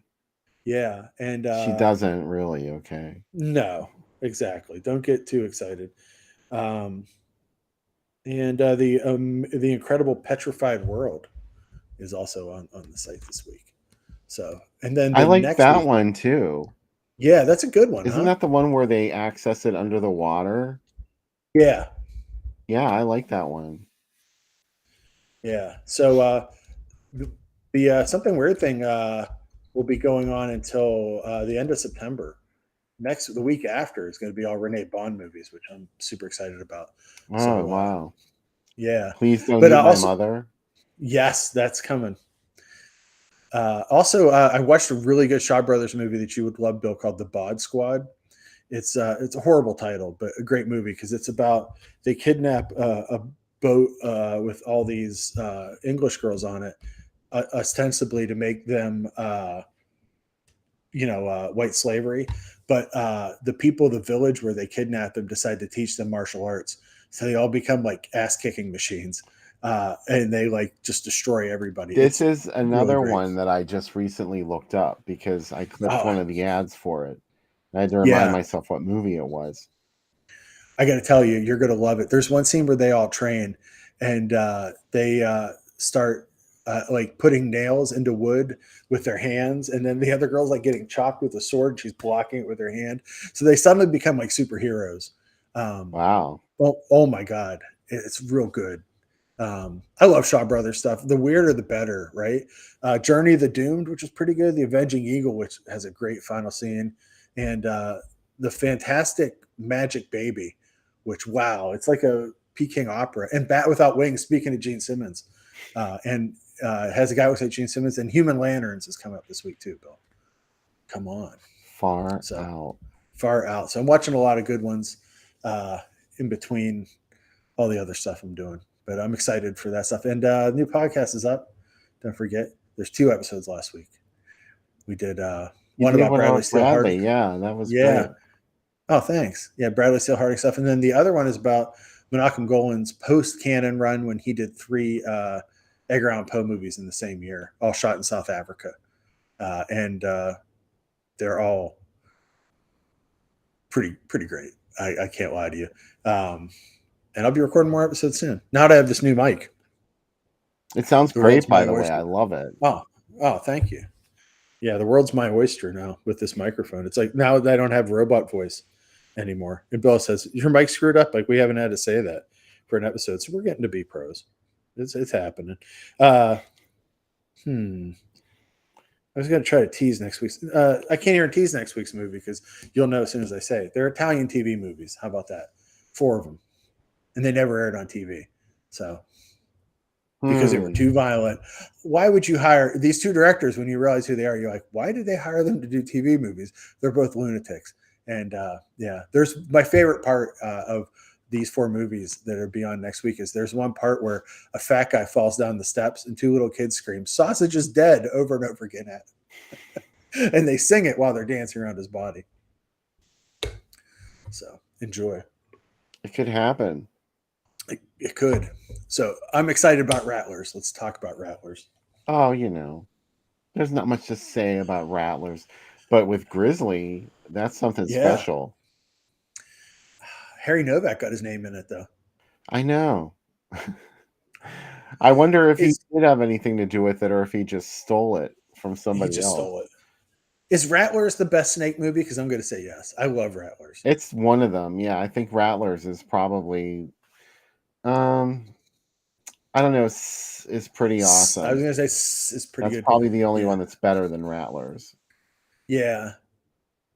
Yeah. And she doesn't really. Okay. No, exactly. Don't get too excited. And the Incredible Petrified World is also on the site this week. So, and then I like that one too. Yeah, that's a good one. Isn't that the one where they access it under the water? Yeah. Yeah, I like that one. Yeah. So the Something Weird thing will be going on until the end of September. The week after is going to be all Renee Bond movies, which I'm super excited about. Oh, wow. Yeah. Please don't eat my mother. Yes, that's coming. I watched a really good Shaw Brothers movie that you would love, Bill, called The Bod Squad. It's a horrible title, but a great movie because it's about they kidnap a boat with all these English girls on it, ostensibly to make them white slavery. But the people of the village where they kidnap them decide to teach them martial arts, so they all become like ass kicking machines, and they like just destroy everybody. This It's is really another great. one that I just recently looked up because I clicked Oh, one of the ads for it. I had to remind yeah. myself what movie it was. I got to tell you, you're going to love it. There's one scene where they all train and they start like putting nails into wood with their hands. And then the other girl's like getting chopped with a sword. She's blocking it with her hand. So they suddenly become like superheroes. Wow. Oh my God. It's real good. I love Shaw Brothers stuff. The weirder, the better, right? Journey of the Doomed, which is pretty good. The Avenging Eagle, which has a great final scene. And the fantastic Magic Baby, which wow, it's like a Peking opera. And Bat Without Wings, speaking of Gene Simmons, and has a guy who looks like Gene Simmons. And Human Lanterns is coming up this week too, Bill. Come on, Far out. Far out. So I'm watching a lot of good ones in between all the other stuff I'm doing. But I'm excited for that stuff. And new podcast is up. Don't forget, there's 2 episodes last week. We did one about Bradley Steele Harding. Yeah, that was great. Oh, thanks. Yeah, Bradley Steele Harding stuff. And then the other one is about Menachem Golan's post-canon run when he did 3 Edgar Allan Poe movies in the same year, all shot in South Africa. And they're all pretty great. I can't lie to you. And I'll be recording more episodes soon. Now that I have this new mic. It sounds great, by the way. I love it. Oh, thank you. Yeah, the world's my oyster now with this microphone. It's like now that I don't have robot voice anymore. And Bill says, your mic screwed up? Like we haven't had to say that for an episode. So we're getting to be pros. It's happening. I was going to try to tease next week's. I can't even tease next week's movie because you'll know as soon as I say it. They're Italian TV movies. How about that? 4 of them. And they never aired on TV. So, because they were too violent. Why would you hire these 2 directors when you realize who they are? You're like, why did they hire them to do TV movies? They're both lunatics. And there's my favorite part of these 4 movies that are beyond next week is there's one part where a fat guy falls down the steps and 2 little kids scream, "Sausage is dead," over and over again at him. And they sing it while they're dancing around his body. So enjoy. It could happen. It could. So I'm excited about Rattlers. Let's talk about Rattlers. Oh, there's not much to say about Rattlers, but with Grizzly, that's something special. Harry Novak got his name in it, though. I know. I wonder if he did have anything to do with it, or if he just stole it from somebody else. He just stole it. Is Rattlers the best Snake movie? Because I'm going to say yes. I love Rattlers. It's one of them. Yeah, I think Rattlers is probably. I don't know. Is pretty awesome. I was going to say it's pretty good. That's probably the only one that's better than Rattlers. Yeah,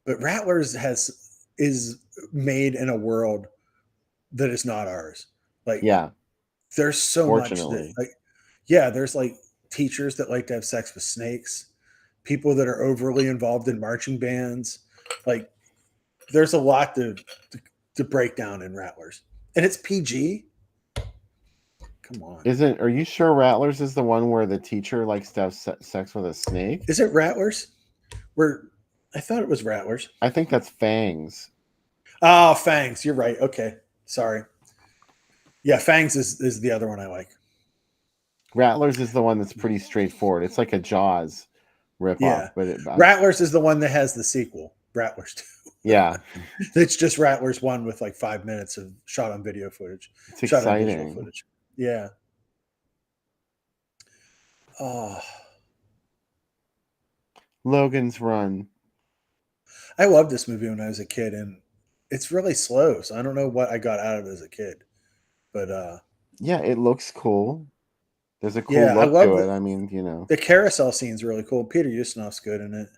but Rattlers is made in a world that is not ours. Like, there's so much that, there's like teachers that like to have sex with snakes, people that are overly involved in marching bands. Like, there's a lot to break down in Rattlers, and it's PG. Come on. Are you sure Rattlers is the one where the teacher likes to have sex with a snake? Is it Rattlers? I thought it was Rattlers. I think that's Fangs. Oh, Fangs. You're right. Okay. Sorry. Yeah, Fangs is the other one I like. Rattlers is the one that's pretty straightforward. It's like a Jaws ripoff. Yeah. But Rattlers is the one that has the sequel, Rattlers 2. Yeah. It's just Rattlers 1 with like 5 minutes of shot on video footage. It's exciting. Footage. Yeah. Oh. Logan's Run. I loved this movie when I was a kid, and it's really slow, so I don't know what I got out of it as a kid. But yeah, it looks cool. There's a cool look to it. I mean, the carousel scene's really cool. Peter Ustinov's good in it.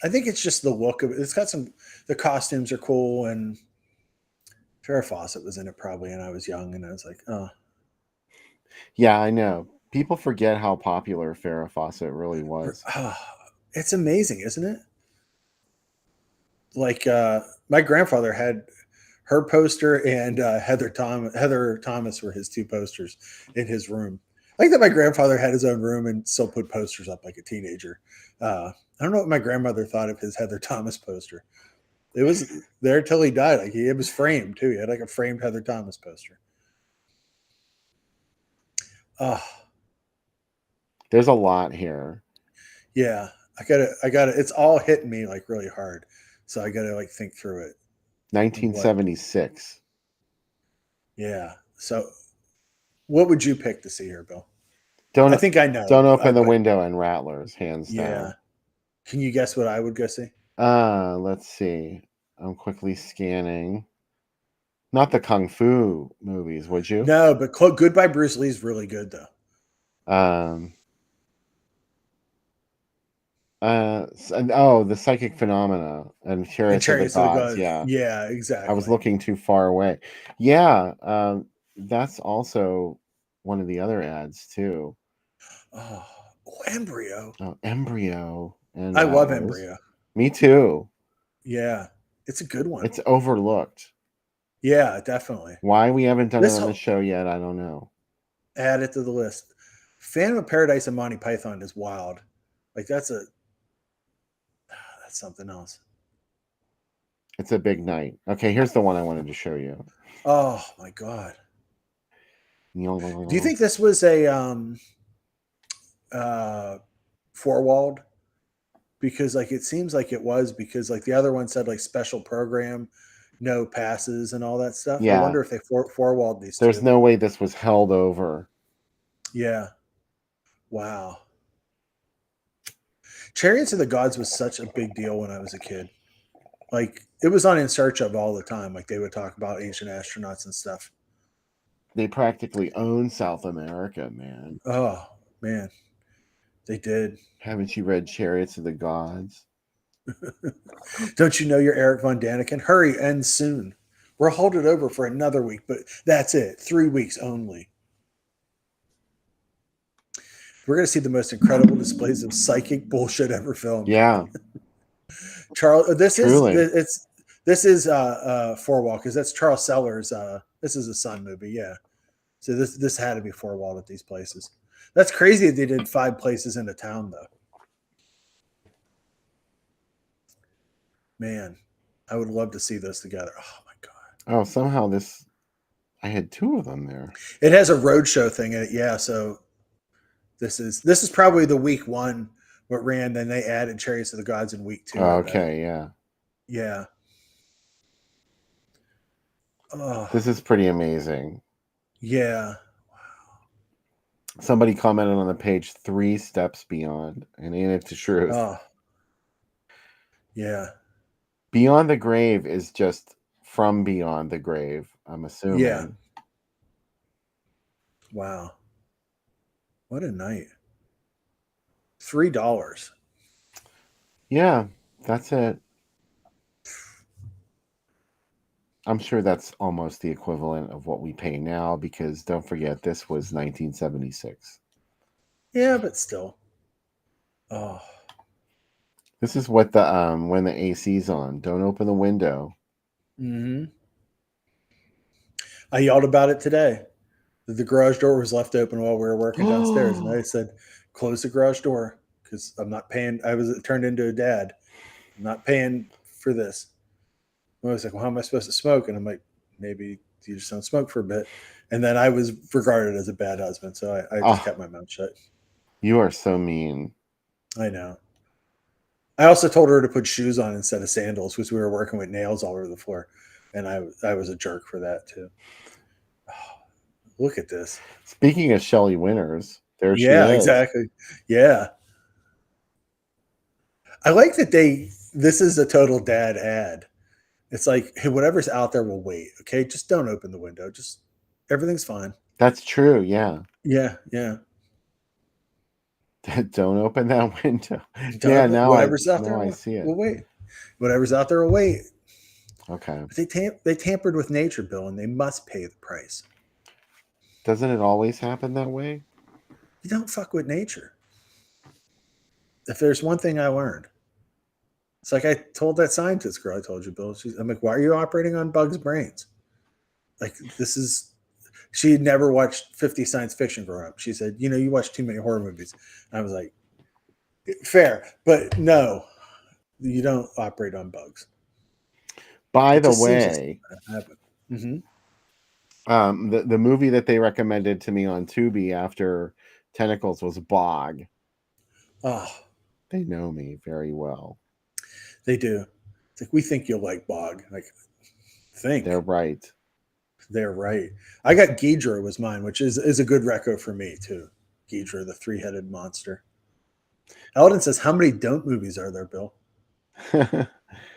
I think it's just the look of it. It's got the costumes are cool, and Farrah Fawcett was in it probably, and I was young, and I was like, oh. Yeah, I know. People forget how popular Farrah Fawcett really was. It's amazing, isn't it? Like my grandfather had her poster and Heather Thomas were his two posters in his room. I think that my grandfather had his own room and still put posters up like a teenager. I don't know what my grandmother thought of his Heather Thomas poster. It was there till he died. Like it was framed too. He had like a framed Heather Thomas poster. There's a lot here. Yeah, I gotta. It's all hitting me like really hard, so I gotta like think through it. 1976. Yeah. So, what would you pick to see here, Bill? I think I know. Don't Open the Window and Rattlers, hands down. Yeah. Can you guess what I would go see? Let's see. I'm quickly scanning. Not the Kung Fu movies, would you? No, but Goodbye Bruce Lee is really good though. The Psychic Phenomena and Chariots of the Gods. Yeah. Yeah, exactly. I was looking too far away. Yeah, that's also one of the other ads too. Oh, Embryo. Oh, Embryo. And I love Embryo. Me too. Yeah, it's a good one. It's overlooked. Yeah, definitely. Why we haven't done it on the show yet, I don't know. Add it to the list. Phantom of Paradise and Monty Python is wild. Like that's something else. It's a big night. Okay, here's the one I wanted to show you. Oh my god. Do you think this was a four-walled? Because like it seems like it was, because like the other one said like special program, no passes and all that stuff. Yeah. I wonder if they four-walled these There's two. no way this was held over. Yeah. Wow. Chariots of the Gods was such a big deal when I was a kid. Like it was on In Search Of all the time. Like they would talk about ancient astronauts and stuff. They practically own South America, man. Oh man, they did. Haven't you read Chariots of the Gods? Don't you know you're Eric Von Daniken? Hurry, ends soon. We'll hold it over for another week, but that's it. 3 weeks only. We're going to see the most incredible displays of psychic bullshit ever filmed. Yeah. Charles, this Truly. is four wall because that's Charles Sellers. This is a Sun movie, yeah. So this had to be four walled at these places. That's crazy that they did 5 places in a town though. Man, I would love to see those together. Oh my god. Oh, somehow I had 2 of them there. It has a roadshow thing in it, yeah. So this is probably the week 1 what ran. Then they added Chariots of the Gods in week 2. Okay, yeah. Yeah. Oh. This is pretty amazing. Yeah. Somebody commented on the page 3 steps beyond, and ain't it the truth? Oh. Yeah. Beyond the Grave is just from beyond the grave, I'm assuming. Yeah. Wow. What a night. $3. Yeah, that's it. I'm sure that's almost the equivalent of what we pay now, because don't forget, this was 1976. Yeah, but still. Oh. This is what the when the AC's on. Don't open the window. Mm-hmm. I yelled about it today. The garage door was left open while we were working downstairs, and I said, "Close the garage door because I'm not paying." I was turned into a dad. I'm not paying for this. I was like, "Well, how am I supposed to smoke?" And I'm like, "Maybe you just don't smoke for a bit." And then I was regarded as a bad husband, so I just kept my mouth shut. You are so mean. I know. I also told her to put shoes on instead of sandals because we were working with nails all over the floor, and I was a jerk for that too. Oh, look at this. Speaking of Shelley Winters, there she is. Yeah, exactly. Yeah. I like that this is a total dad ad. It's like, hey, whatever's out there will wait. Okay. Just don't open the window. Just everything's fine. That's true. Yeah. Yeah. Yeah. Don't open that window. Now whatever's out there, I see it. We'll wait. Whatever's out there will wait. Okay. But they tampered with nature, Bill, and they must pay the price. Doesn't it always happen that way? You don't fuck with nature. If there's one thing I learned, it's like I told that scientist girl I told you, Bill. I'm like, why are you operating on bugs' brains? Like, this is. She had never watched 50 science fiction growing up. She said, you watch too many horror movies. And I was like, fair, but no, you don't operate on bugs. By It the just seems like way, something that happened. the movie that they recommended to me on Tubi after Tentacles was Bog. Oh, They know me very well. they do. It's like, we think you'll like Bog. Like, think. They're right. They're right. I got Ghidra was mine, which is a good reco for me too. Ghidra, the three-headed monster. Eldon says, how many don't movies are there, Bill?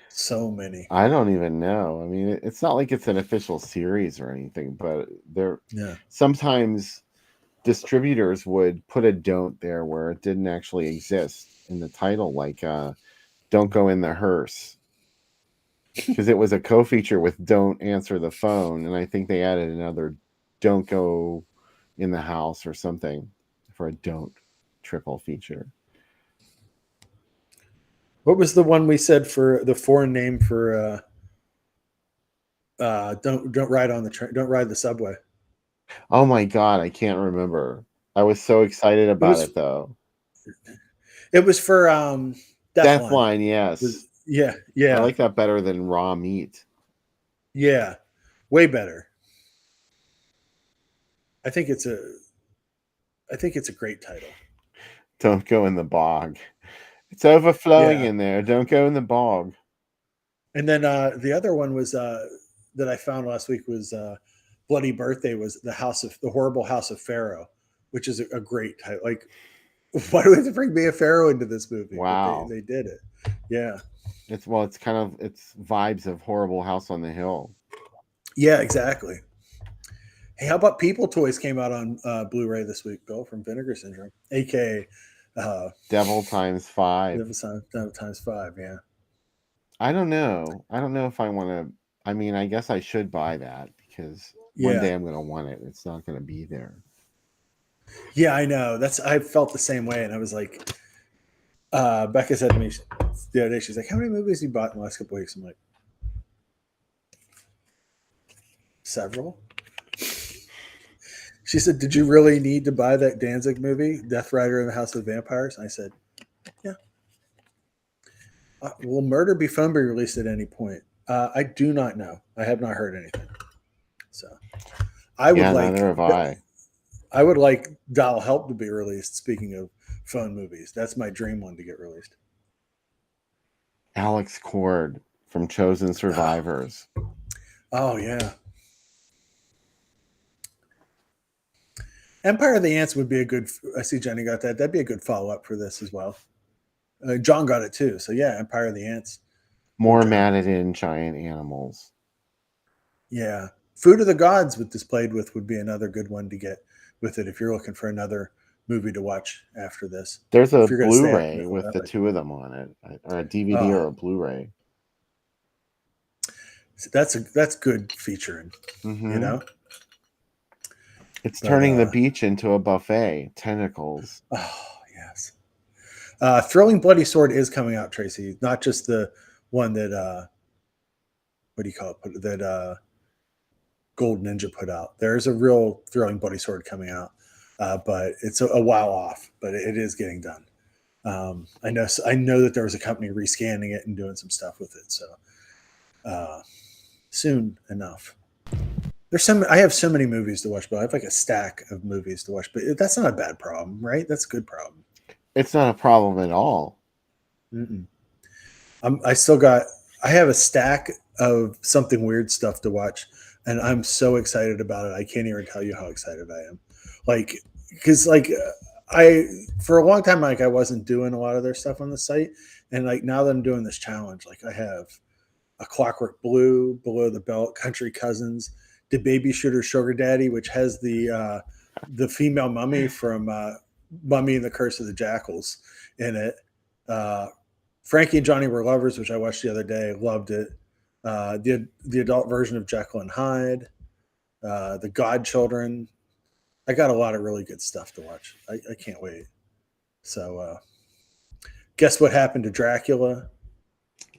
So many. I don't even know. I mean, it's not like it's an official series or anything, but sometimes distributors would put a don't there where it didn't actually exist in the title, like Don't Go in the Hearse. Because it was a co-feature with Don't Answer the Phone, and I think they added another Don't Go in the House or something for a Don't triple feature. What was the one we said for the foreign name for don't ride on the train, don't ride the subway? Oh my god, I can't remember. I was so excited about it though. It was for Deathline, yes. Yeah. I like that better than Raw Meat. Yeah. Way better. I think it's a great title. Don't go in the bog. It's overflowing in there. Don't go in the bog. And then the other one was that I found last week was Bloody Birthday, was the Horrible House of Pharaoh, which is a great title. Like, why do we have to bring Mia Farrow into this movie? Wow. They did it. Yeah. It's vibes of Horrible House on the Hill. Yeah, exactly. Hey, how about People Toys came out on Blu-ray this week, Bill, from Vinegar Syndrome, aka Devil Times 5. Devil Times 5, yeah. I don't know if I want to. I mean, I guess I should buy that because one day I'm going to want it. It's not going to be there. Yeah, I know. I felt the same way, and I was like, Becca said to me the other day, she's like, how many movies you bought in the last couple weeks? I'm like, several. She said, did you really need to buy that Danzig movie, Death Rider in the House of Vampires? I said, yeah. Will Murder Be Fun be released at any point? I do not know. I have not heard anything. So I would neither have I. I would like Dial Help to be released. Speaking of phone movies, that's my dream one to get released. Alex Cord from Chosen Survivors. Oh yeah. Empire of the Ants would be a good. I see Jenny got that. That'd be a good follow up for this as well. John got it too. So yeah, Empire of the Ants. More matted in giant animals. Yeah. Food of the Gods with Displayed With would be another good one to get with it if you're looking for another movie to watch after this. There's a Blu-ray with the two of them on it, or a DVD or a Blu-ray. So that's good featuring, you know? It's turning the beach into a buffet. Tentacles. Oh, yes. Thrilling Bloody Sword is coming out, Tracy. Not just the one that, what do you call it? That Gold Ninja put out. There's a real Thrilling Bloody Sword coming out, but it's a while off, but it is getting done. I know that there was a company rescanning it and doing some stuff with it. So soon enough. I have so many movies to watch, but I have like a stack of movies to watch. But that's not a bad problem, right? That's a good problem. It's not a problem at all. I have a stack of something weird stuff to watch, and I'm so excited about it. I can't even tell you how excited I am. Like, because for a long time, like I wasn't doing a lot of their stuff on the site, and like now that I'm doing this challenge, like I have A Clockwork Blue, Below the Belt, Country Cousins, The Baby Shooter Sugar Daddy, which has the female mummy from Mummy and the Curse of the Jackals in it. Frankie and Johnny Were Lovers, which I watched the other day, loved it. The adult version of Jekyll and Hyde, The Godchildren, I got a lot of really good stuff to watch. I can't wait. So, guess what happened to Dracula?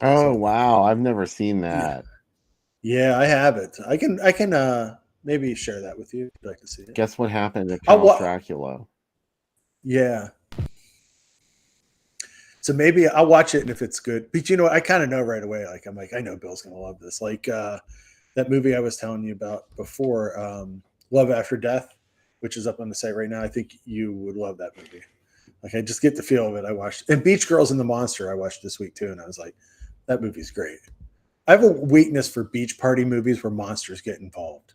Oh So, wow, I've never seen yeah, that. yeah, I have it. I can maybe share that with you if you'd like to see it. Guess what happened to Oh, Count Dracula? yeah. So maybe I'll watch it, and if it's good, but you know, I kind of know right away. Like I'm like, I know Bill's gonna love this. Like that movie I was telling you about before, Love After Death, which is up on the site right now. I think you would love that movie. Like I just get the feel of it. I watched, and Beach Girls and the Monster I watched this week too, and I was like, that movie's great. I have a weakness for beach party movies where monsters get involved.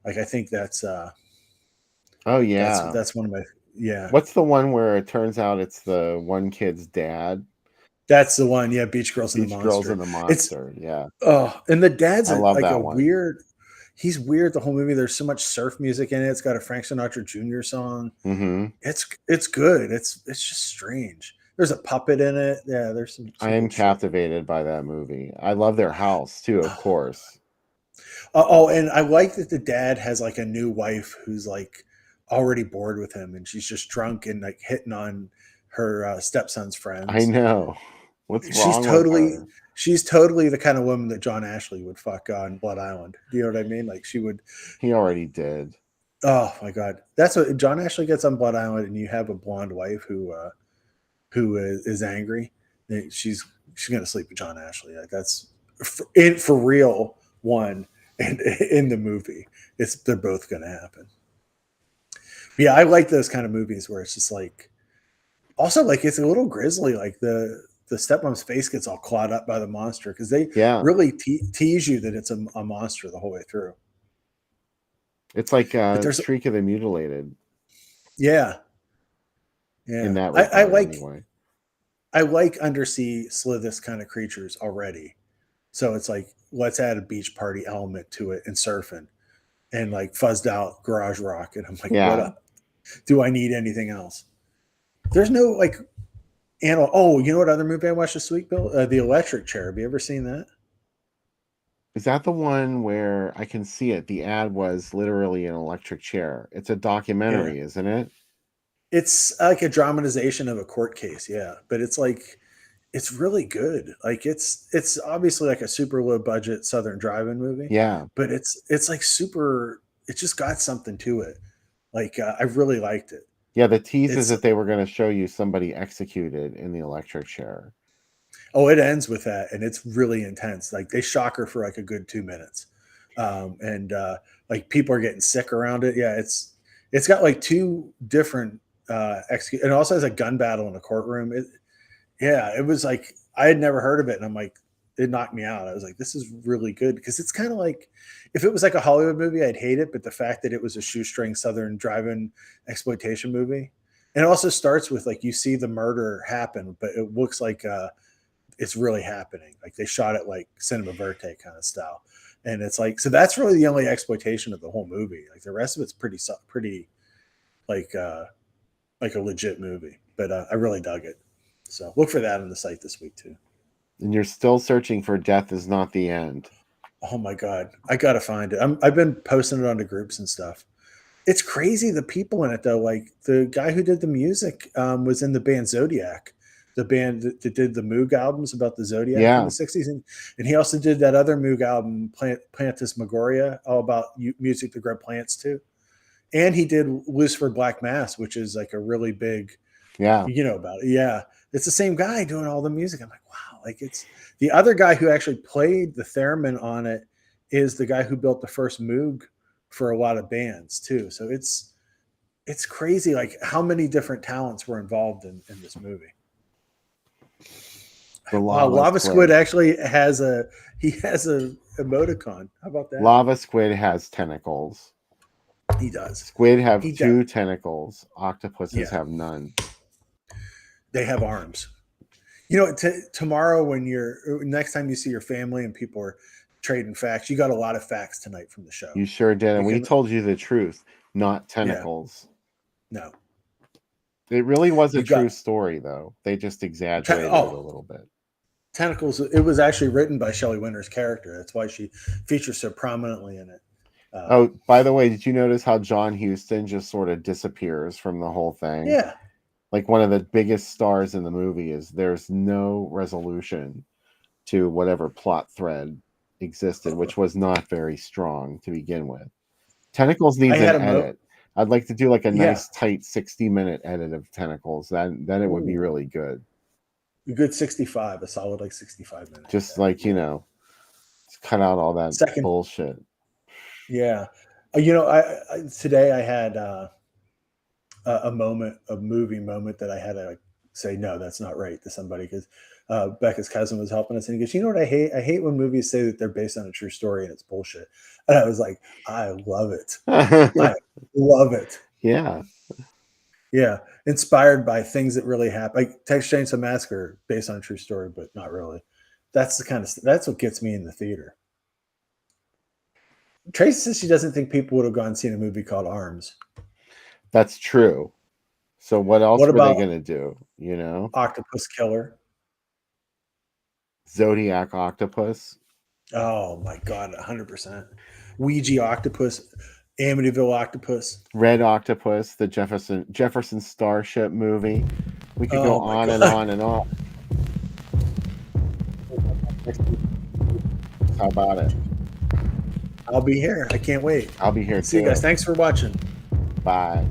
Like I think that's Oh yeah. that's one of my yeah. What's the one where it turns out it's the one kid's dad? That's the one. Yeah, Beach Girls and the Beach Monster. Girls and the It's Monster. Yeah. oh, and the dad's I love like a that one. weird. He's weird the whole movie. There's so much surf music in it. It's got a Frank Sinatra Jr. song. Mm-hmm. It's good. It's just strange. There's a puppet in it. Yeah, there's some I am good shit. captivated by that movie. I love their house too, of course. Oh, and I like that the dad has like a new wife who's like already bored with him, and she's just drunk and like hitting on her stepson's friends. I know. What's She's wrong totally with her? she's totally the kind of woman that John Ashley would fuck on Blood Island. Do you know what I mean? Like she would. He already did. Oh my god, that's what John Ashley gets on Blood Island, and you have a blonde wife who is angry. She's gonna sleep with John Ashley. Like that's for real. One and in the movie, they're both gonna happen. But yeah, I like those kind of movies where it's just like, also like it's a little grisly. Like the stepmom's face gets all clawed up by the monster because they really tease you that it's a monster the whole way through. It's like Shriek of the Mutilated. Yeah. Yeah. In that regard, anyway. I like undersea slithis kind of creatures already. So it's like, let's add a beach party element to it and surfing and like fuzzed out garage rock. And I'm like, what up? Do I need anything else? There's no like animal. Oh, you know what other movie I watched this week, Bill? The Electric Chair. Have you ever seen that? Is that the one where I can see it? The ad was literally an electric chair. It's a documentary, isn't it? It's like a dramatization of a court case, yeah. But it's like, it's really good. Like it's obviously like a super low budget Southern drive-in movie. Yeah. But it's like super. It just got something to it. Like I really liked it. Yeah, the tease is that they were going to show you somebody executed in the electric chair. Oh, it ends with that, and it's really intense. Like they shock her for like a good 2 minutes, and like people are getting sick around it. Yeah, it's got like two different it also has a gun battle in a courtroom. It was like I had never heard of it, and I'm like, it knocked me out. I was like, this is really good because it's kind of like if it was like a Hollywood movie, I'd hate it, but the fact that it was a shoestring Southern drive-in exploitation movie, and it also starts with like you see the murder happen, but it looks like it's really happening. Like they shot it like cinema verte kind of style. And it's like, so that's really the only exploitation of the whole movie. Like the rest of it's pretty like a legit movie, but I really dug it. So look for that on the site this week too. And you're still searching for Death Is Not the End. Oh my God. I got to find it. I've been posting it onto groups and stuff. It's crazy. The people in it though, like the guy who did the music was in the band Zodiac. The band that did the Moog albums about the Zodiac in the 60s. And he also did that other Moog album, Plantis Magoria, all about music to grow plants too. And he did Lucifer Black Mass, which is like a really big, you know about it. Yeah. It's the same guy doing all the music. I'm like, wow. Like it's the other guy who actually played the theremin on it is the guy who built the first Moog for a lot of bands too. So it's crazy. Like how many different talents were involved in this movie. Lava Squid actually has a emoticon. How about that? Lava Squid has tentacles. He does. Squid have two tentacles. Octopuses have none. They have arms. You know, tomorrow next time you see your family and people are trading facts, you got a lot of facts tonight from the show. You sure did, and we told you the truth, not tentacles. Yeah. No. It really was a true story, though. They just exaggerated it a little bit. Tentacles, it was actually written by Shelley Winter's character. That's why she features so prominently in it. Oh, by the way, did you notice how John Huston just sort of disappears from the whole thing? Yeah. Like one of the biggest stars in the movie is there's no resolution to whatever plot thread existed, which was not very strong to begin with. Tentacles needs an edit. I'd like to do like a nice tight 60-minute edit of Tentacles. Then it would be really good. A good 65, a solid like 65 minutes. Just like, cut out all that bullshit. Yeah. I today I had a movie moment that I had to say, no, that's not right to somebody, because Becca's cousin was helping us, and he goes, you know what I hate? I hate when movies say that they're based on a true story and it's bullshit. And I was like, I love it. I love it. Yeah. Yeah. Inspired by things that really happen. Like Texas Chainsaw Massacre, based on a true story, but not really. That's that's what gets me in the theater. Tracy says she doesn't think people would have gone and seen a movie called Arms. That's true. So what else were they going to do? Octopus Killer. Zodiac Octopus. Oh my God, 100%. Ouija Octopus, Amityville Octopus, Red Octopus, the Jefferson Starship movie. We could go on and on and on. How about it? I'll be here. I can't wait. I'll be here too. See you guys. Thanks for watching. Bye.